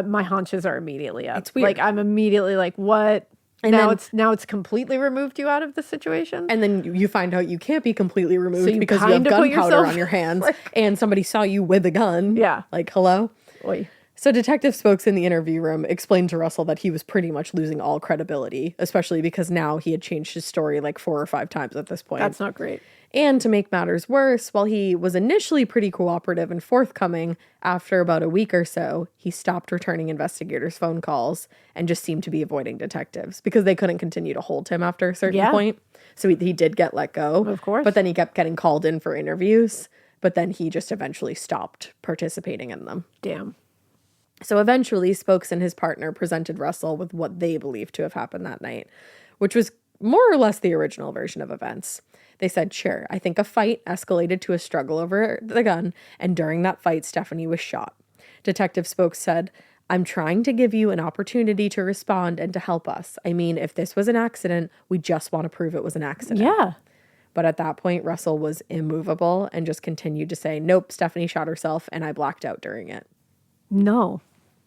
my haunches are immediately up. It's weird. Like I'm immediately like, what? And then- it's completely removed you out of the situation. And then you find out you can't be completely removed So you because you have kinda put gunpowder yourself- on your hands, like- and somebody saw you with a gun. Yeah. Like, hello? Oy. So Detective Spokes in the interview room explained to Russell that he was pretty much losing all credibility, especially because now he had changed his story like 4 or 5 times at this point. That's not great. And to make matters worse, while he was initially pretty cooperative and forthcoming, after about a week or so, he stopped returning investigators' phone calls and just seemed to be avoiding detectives because they couldn't continue to hold him after a certain point. So he did get let go. Of course. But then he kept getting called in for interviews, but then he just eventually stopped participating in them. Damn. So eventually, Spokes and his partner presented Russell with what they believed to have happened that night, which was more or less the original version of events. They said, sure, I think a fight escalated to a struggle over the gun, and during that fight, Stephanie was shot. Detective Spokes said, I'm trying to give you an opportunity to respond and to help us. I mean, if this was an accident, we just want to prove it was an accident. Yeah. But at that point, Russell was immovable and just continued to say, nope, Stephanie shot herself, and I blacked out during it. No.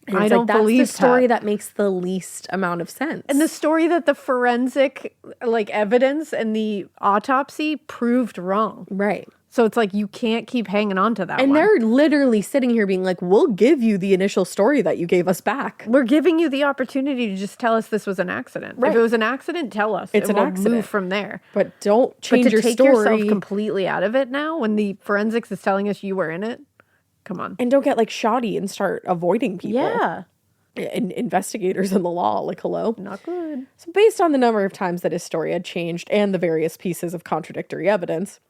And I it's don't that's believe the story that makes the least amount of sense. And the story that the forensic like evidence and the autopsy proved wrong. right. So it's like you can't keep hanging on to that And one. they're literally sitting here being like, we'll give you the initial story that you gave us back. We're giving you the opportunity to just tell us this was an accident. Right. If it was an accident, tell us. It's and an we'll accident. move from there. But don't But change to your take story. yourself completely out of it now when the forensics is telling us you were in it, come on. And don't get like shoddy and start avoiding people. Yeah. And investigators in the law, like, hello. Not good. So based on the number of times that his story had changed and the various pieces of contradictory evidence,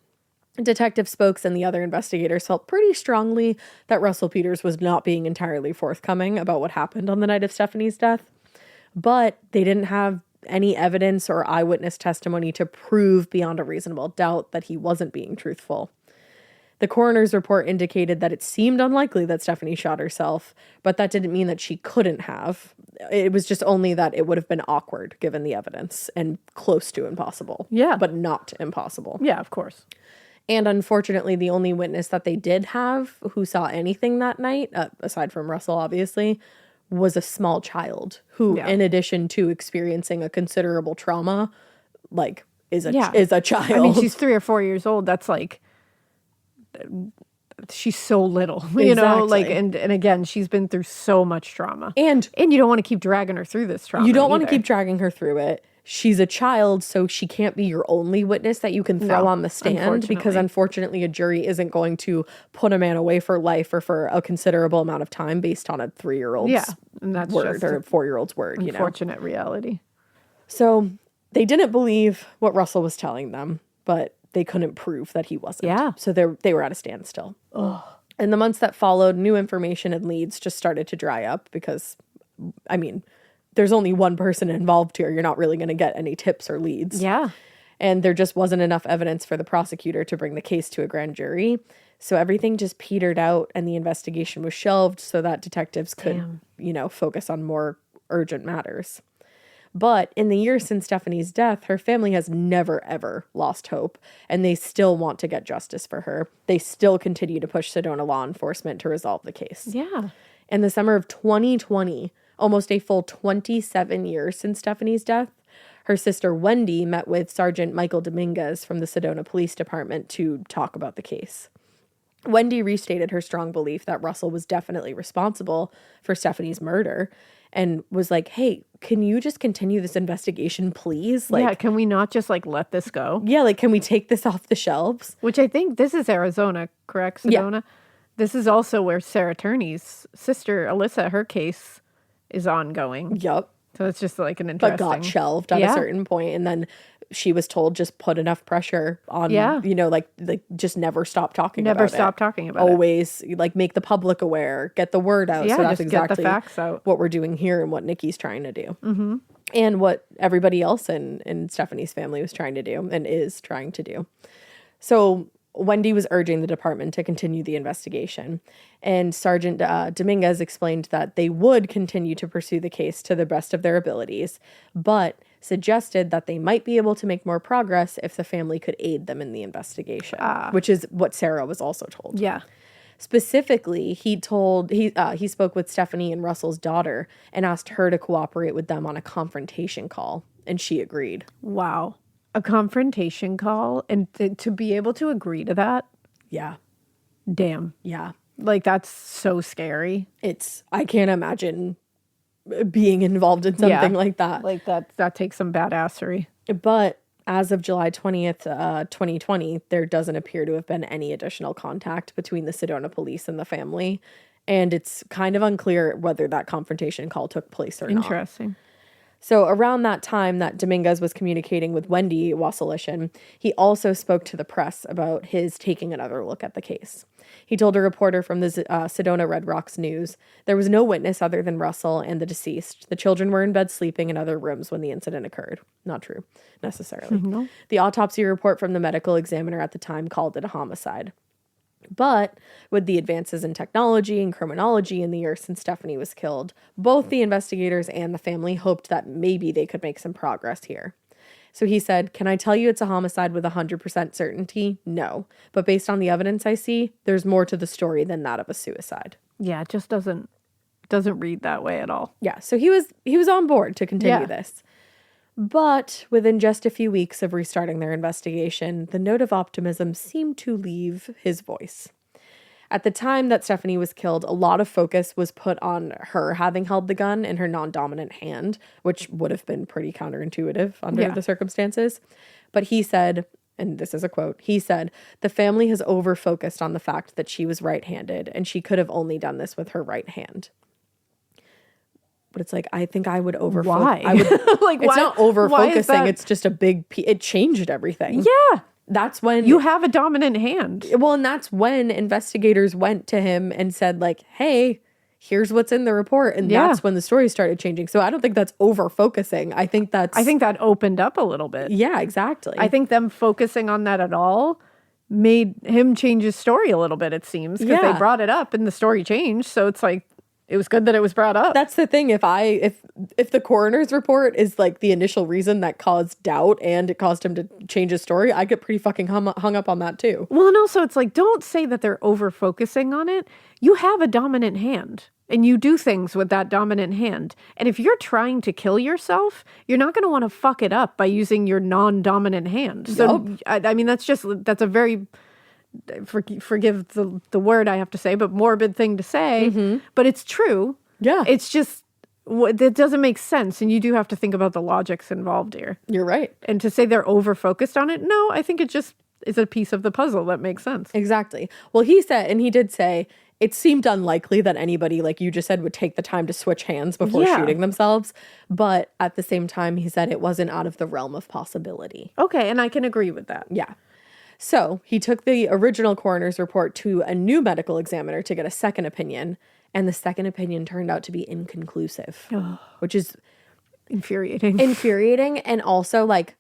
Detective Spokes and the other investigators felt pretty strongly that Russell Peters was not being entirely forthcoming about what happened on the night of Stephanie's death. But they didn't have any evidence or eyewitness testimony to prove beyond a reasonable doubt that he wasn't being truthful. The coroner's report indicated that it seemed unlikely that Stephanie shot herself, but that didn't mean that she couldn't have. It was just only that it would have been awkward given the evidence and close to impossible. Yeah. But not impossible. Yeah, of course. And unfortunately, the only witness that they did have who saw anything that night, aside from Russell, obviously, was a small child who, in addition to experiencing a considerable trauma, like, is a child. I mean, she's 3 or 4 years old. That's like, she's so little, you know, like, Exactly. and again, she's been through so much trauma. And you don't want to keep dragging her through this trauma. you don't want to either. keep dragging her through it. She's a child, so she can't be your only witness that you can throw No, on the stand because unfortunately a jury isn't going to put a man away for life or for a considerable amount of time based on a 3-year-old's and that's word just or a 4-year-old's word, you know. unfortunate reality. So they didn't believe what Russell was telling them, but they couldn't prove that he wasn't. Yeah. So they were at a standstill. In the months that followed, new information and leads just started to dry up because, I mean, there's only one person involved here. You're not really going to get any tips or leads. Yeah. And there just wasn't enough evidence for the prosecutor to bring the case to a grand jury. So everything just petered out and the investigation was shelved so that detectives could, focus on more urgent matters. But in the years since Stephanie's death, her family has never, ever lost hope, and they still want to get justice for her. They still continue to push Sedona law enforcement to resolve the case. Yeah. In the summer of 2020, almost a full 27 years since Stephanie's death, her sister Wendy met with Sergeant Michael Dominguez from the Sedona Police Department to talk about the case. Wendy restated her strong belief that Russell was definitely responsible for Stephanie's murder and was like, hey, can you just continue this investigation, please? Like, yeah, can we not just like let this go? yeah, like, can we take this off the shelves? Which I think this is Arizona, correct, Sedona? Yeah. This is also where Sarah Turney's sister, Alyssa, her case is ongoing. Yep. So it's just like an interesting... But got shelved at a certain point, and then she was told just put enough pressure on, you know, like just never stop talking about it. Never stop talking about it. Always, like, make the public aware, get the word out. Yeah, so that's just exactly get the facts out. What we're doing here and what Nikki's trying to do. Mm-hmm. And what everybody else in Stephanie's family was trying to do and is trying to do. So Wendy was urging the department to continue the investigation, and Sergeant Dominguez explained that they would continue to pursue the case to the best of their abilities, but suggested that they might be able to make more progress if the family could aid them in the investigation, which is what Sarah was also told. Yeah. Specifically, he spoke with Stephanie and Russell's daughter and asked her to cooperate with them on a confrontation call, and she agreed. Wow. A confrontation call, and to be able to agree to that? Yeah. Damn. Yeah. Like, that's so scary. I can't imagine being involved in something like that. Like, that takes some badassery. But as of July 20th, 2020, there doesn't appear to have been any additional contact between the Sedona police and the family. And it's kind of unclear whether that confrontation call took place or not. Interesting. So around that time that Dominguez was communicating with Wendy Wasilishin, he also spoke to the press about his taking another look at the case. He told a reporter from the Sedona Red Rocks News, there was no witness other than Russell and the deceased. The children were in bed sleeping in other rooms when the incident occurred. Not true, necessarily. No. The autopsy report from the medical examiner at the time called it a homicide. But with the advances in technology and criminology in the years since Stephanie was killed, both the investigators and the family hoped that maybe they could make some progress here. So he said, can I tell you it's a homicide with 100% certainty? No. But based on the evidence I see, there's more to the story than that of a suicide. Yeah, it just doesn't read that way at all. Yeah, so he was on board to continue this. But within just a few weeks of restarting their investigation, the note of optimism seemed to leave his voice. At the time that Stephanie was killed, a lot of focus was put on her having held the gun in her non-dominant hand, which would have been pretty counterintuitive under the circumstances. But he said, and this is a quote, he said, the family has over-focused on the fact that she was right-handed, and she could have only done this with her right hand. But it's like, I think I would over-focus. Why? Like, it's not over-focusing. It's just a big... it changed everything. Yeah. That's when... you have a dominant hand. Well, and that's when investigators went to him and said, like, hey, here's what's in the report. And that's when the story started changing. So I don't think that's over-focusing. I think that opened up a little bit. Yeah, exactly. I think them focusing on that at all made him change his story a little bit, it seems. Because they brought it up and the story changed. So it's like... it was good that it was brought up. That's the thing. If the coroner's report is like the initial reason that caused doubt and it caused him to change his story, I get pretty fucking hung up on that too. Well, and also it's like, don't say that they're over focusing on it. You have a dominant hand and you do things with that dominant hand. And if you're trying to kill yourself, you're not going to want to fuck it up by using your non-dominant hand. So, I mean, that's a very... forgive the word I have to say, but morbid thing to say, but it's true. Yeah. It's just, it doesn't make sense. And you do have to think about the logics involved here. You're right. And to say they're over-focused on it, no, I think it just is a piece of the puzzle that makes sense. Exactly. Well, he said, and he did say, it seemed unlikely that anybody, like you just said, would take the time to switch hands before shooting themselves. But at the same time, he said it wasn't out of the realm of possibility. Okay, and I can agree with that. Yeah. So he took the original coroner's report to a new medical examiner to get a second opinion, and the second opinion turned out to be inconclusive, which is infuriating. And also, like,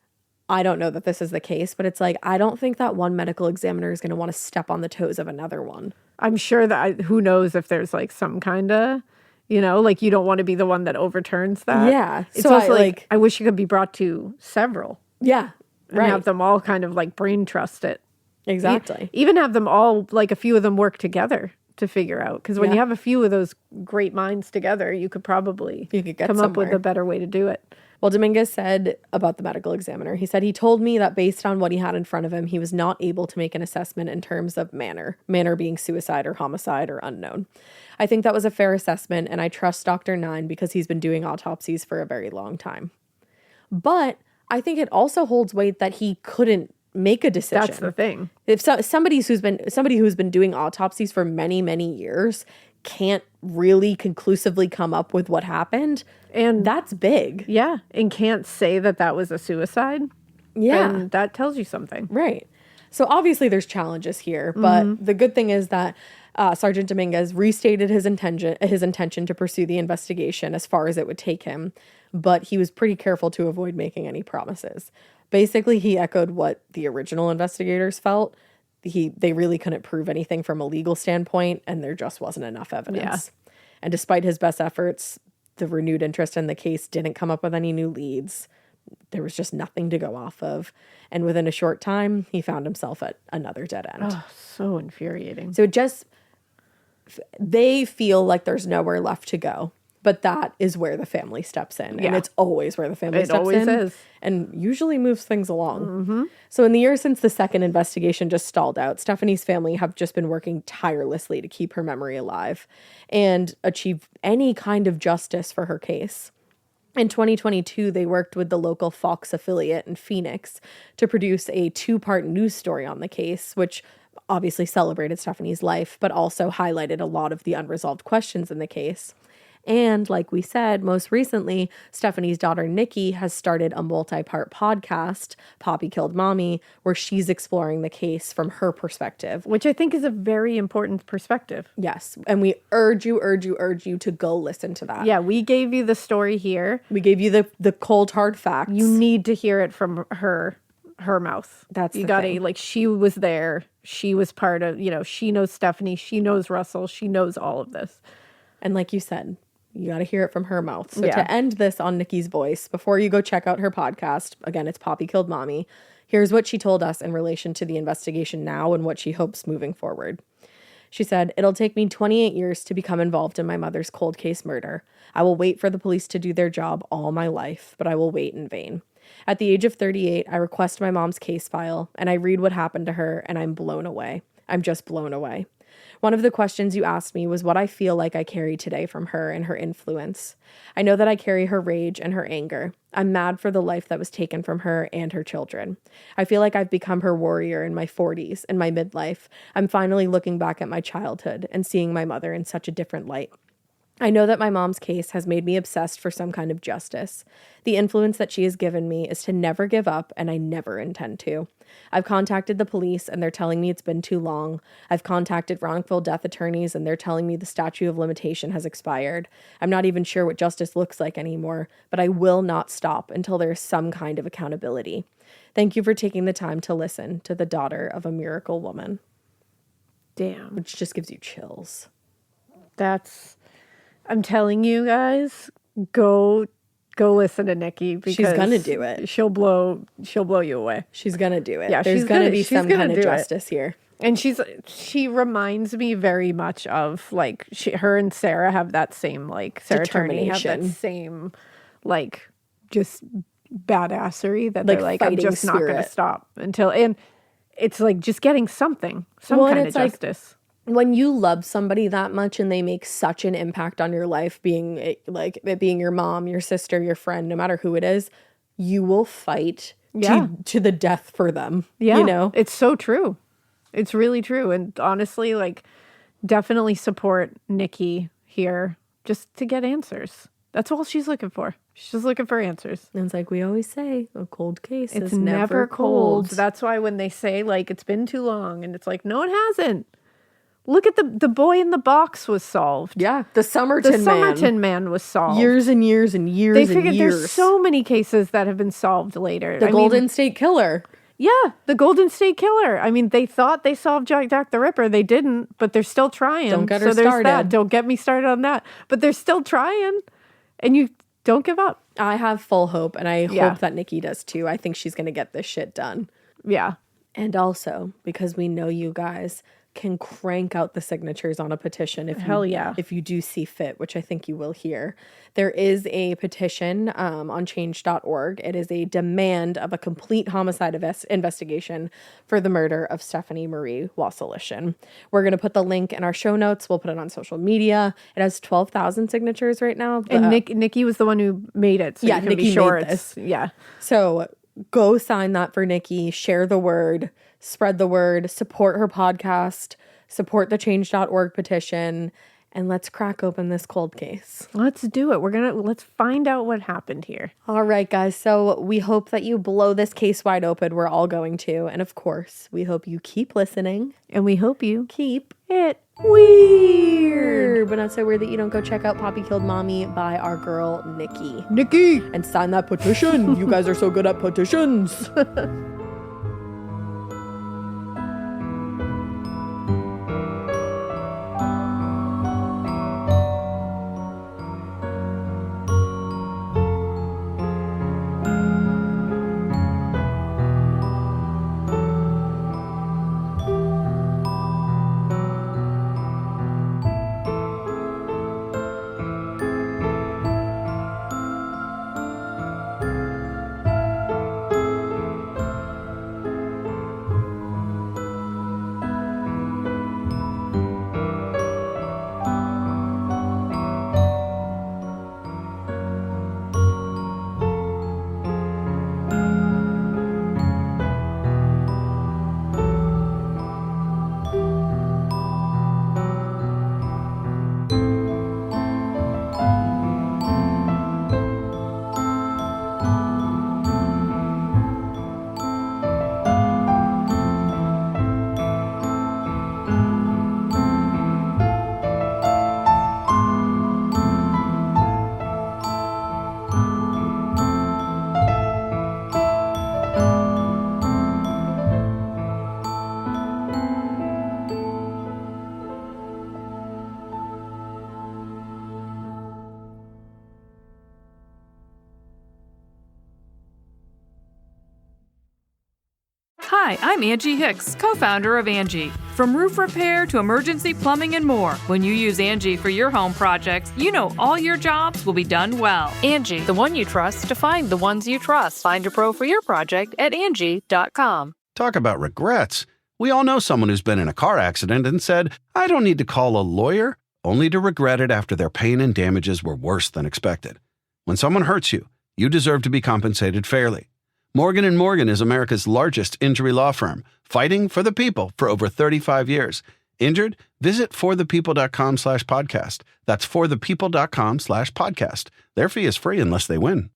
I don't know that this is the case, but it's like, I don't think that one medical examiner is going to want to step on the toes of another one. I'm sure that who knows if there's like some kind of, you know, like you don't want to be the one that overturns that. Yeah. It's so also like I wish you could be brought to several. Yeah. And have them all kind of like brain trust it. Exactly. Even have them all, like a few of them work together to figure out. Because when you have a few of those great minds together, you could probably come up with a better way to do it. Well, Dominguez said about the medical examiner, he said, he told me that based on what he had in front of him, he was not able to make an assessment in terms of manner being suicide or homicide or unknown. I think that was a fair assessment, and I trust Dr. Nine because he's been doing autopsies for a very long time. But I think it also holds weight that he couldn't make a decision. That's the thing. If somebody who's been doing autopsies for many, many years can't really conclusively come up with what happened, and that's big. Yeah, and can't say that was a suicide. Yeah. And that tells you something. Right. So obviously there's challenges here, but the good thing is that Sergeant Dominguez restated his intention to pursue the investigation as far as it would take him, but he was pretty careful to avoid making any promises. Basically, he echoed what the original investigators felt. They really couldn't prove anything from a legal standpoint, and there just wasn't enough evidence. Yeah. And despite his best efforts, the renewed interest in the case didn't come up with any new leads. There was just nothing to go off of. And within a short time, he found himself at another dead end. Oh, so infuriating. So they feel like there's nowhere left to go. But that is where the family steps in. Yeah. And it's always where the family steps in. It always is. And usually moves things along. Mm-hmm. So in the years since the second investigation just stalled out, Stephanie's family have just been working tirelessly to keep her memory alive and achieve any kind of justice for her case. In 2022, they worked with the local Fox affiliate in Phoenix to produce a 2-part news story on the case, which obviously celebrated Stephanie's life, but also highlighted a lot of the unresolved questions in the case. And like we said, most recently, Stephanie's daughter, Nikki, has started a multi-part podcast, Poppy Killed Mommy, where she's exploring the case from her perspective. Which I think is a very important perspective. Yes. And we urge you to go listen to that. Yeah, we gave you the story here. We gave you the cold, hard facts. You need to hear it from her mouth. That's you gotta, like, she was there. She was part of, she knows Stephanie. She knows Russell. She knows all of this. And like you said, you got to hear it from her mouth. So to end this on Nikki's voice, before you go check out her podcast, again, it's Poppy Killed Mommy, here's what she told us in relation to the investigation now and what she hopes moving forward. She said, "It'll take me 28 years to become involved in my mother's cold case murder. I will wait for the police to do their job all my life, but I will wait in vain. At the age of 38, I request my mom's case file, and I read what happened to her, and I'm blown away. I'm just blown away. One of the questions you asked me was what I feel like I carry today from her and her influence. I know that I carry her rage and her anger. I'm mad for the life that was taken from her and her children. I feel like I've become her warrior in my 40s and my midlife. I'm finally looking back at my childhood and seeing my mother in such a different light. I know that my mom's case has made me obsessed for some kind of justice. The influence that she has given me is to never give up, and I never intend to. I've contacted the police, and they're telling me it's been too long. I've contacted wrongful death attorneys, and they're telling me the statute of limitation has expired. I'm not even sure what justice looks like anymore, but I will not stop until there is some kind of accountability. Thank you for taking the time to listen to the daughter of a miracle woman." Damn. Which just gives you chills. I'm telling you guys, go listen to Nikki because she's gonna do it. She'll blow you away. She's gonna do it. Yeah, there's gonna be some kind of justice here. And she reminds me very much of, like, her and Sarah have that same, like, Sarah Turney have that same, like, just badassery that they're like, I'm just not gonna stop until, and it's like just getting some kind of justice. When you love somebody that much and they make such an impact on your life, being it being your mom, your sister, your friend, no matter who it is, you will fight to the death for them. Yeah, it's so true. It's really true. And honestly, like, definitely support Nikki here just to get answers. That's all she's looking for. She's just looking for answers. And it's like we always say, a cold case is never cold. That's why when they say, like, it's been too long, and it's like, no, it hasn't. Look at the boy in the box was solved. Yeah, the Somerton man was solved. Years and years and years They figured there's so many cases that have been solved later. The Golden State Killer. Yeah, the Golden State Killer. I mean, they thought they solved Jack the Ripper. They didn't, but they're still trying. Don't get her started. That. Don't get me started on that. But they're still trying, and you don't give up. I have full hope, and I hope that Nikki does too. I think she's going to get this shit done. Yeah. And also, because we know you guys, can crank out the signatures on a petition Hell yeah. if you do see fit, which I think you will here. There is a petition on change.org. It is a demand of a complete homicide investigation for the murder of Stephanie Marie Wasilishin. We're going to put the link in our show notes. We'll put it on social media. It has 12,000 signatures right now. And Nikki was the one who made it. So yeah, you can Nikki be sure made this. Yeah. So go sign that for Nikki. Share the word. Spread the word. Support her podcast. Support the change.org petition. And let's crack open this cold case. Let's do it. Let's find out what happened here. All right, guys. So we hope that you blow this case wide open. We're all going to. And of course, we hope you keep listening. And we hope you Keep it weird. But not so weird that you don't go check out Poppy Killed Mommy by our girl, Nikki. And sign that petition. You guys are so good at petitions. Hi, I'm Angie Hicks, co-founder of Angie. From roof repair to emergency plumbing and more, when you use Angie for your home projects, you know all your jobs will be done well. Angie, the one you trust to find the ones you trust. Find a pro for your project at Angie.com. Talk about regrets. We all know someone who's been in a car accident and said, I don't need to call a lawyer, only to regret it after their pain and damages were worse than expected. When someone hurts you, you deserve to be compensated fairly. Morgan & Morgan is America's largest injury law firm, fighting for the people for over 35 years. Injured? Visit forthepeople.com/podcast. That's forthepeople.com/podcast. Their fee is free unless they win.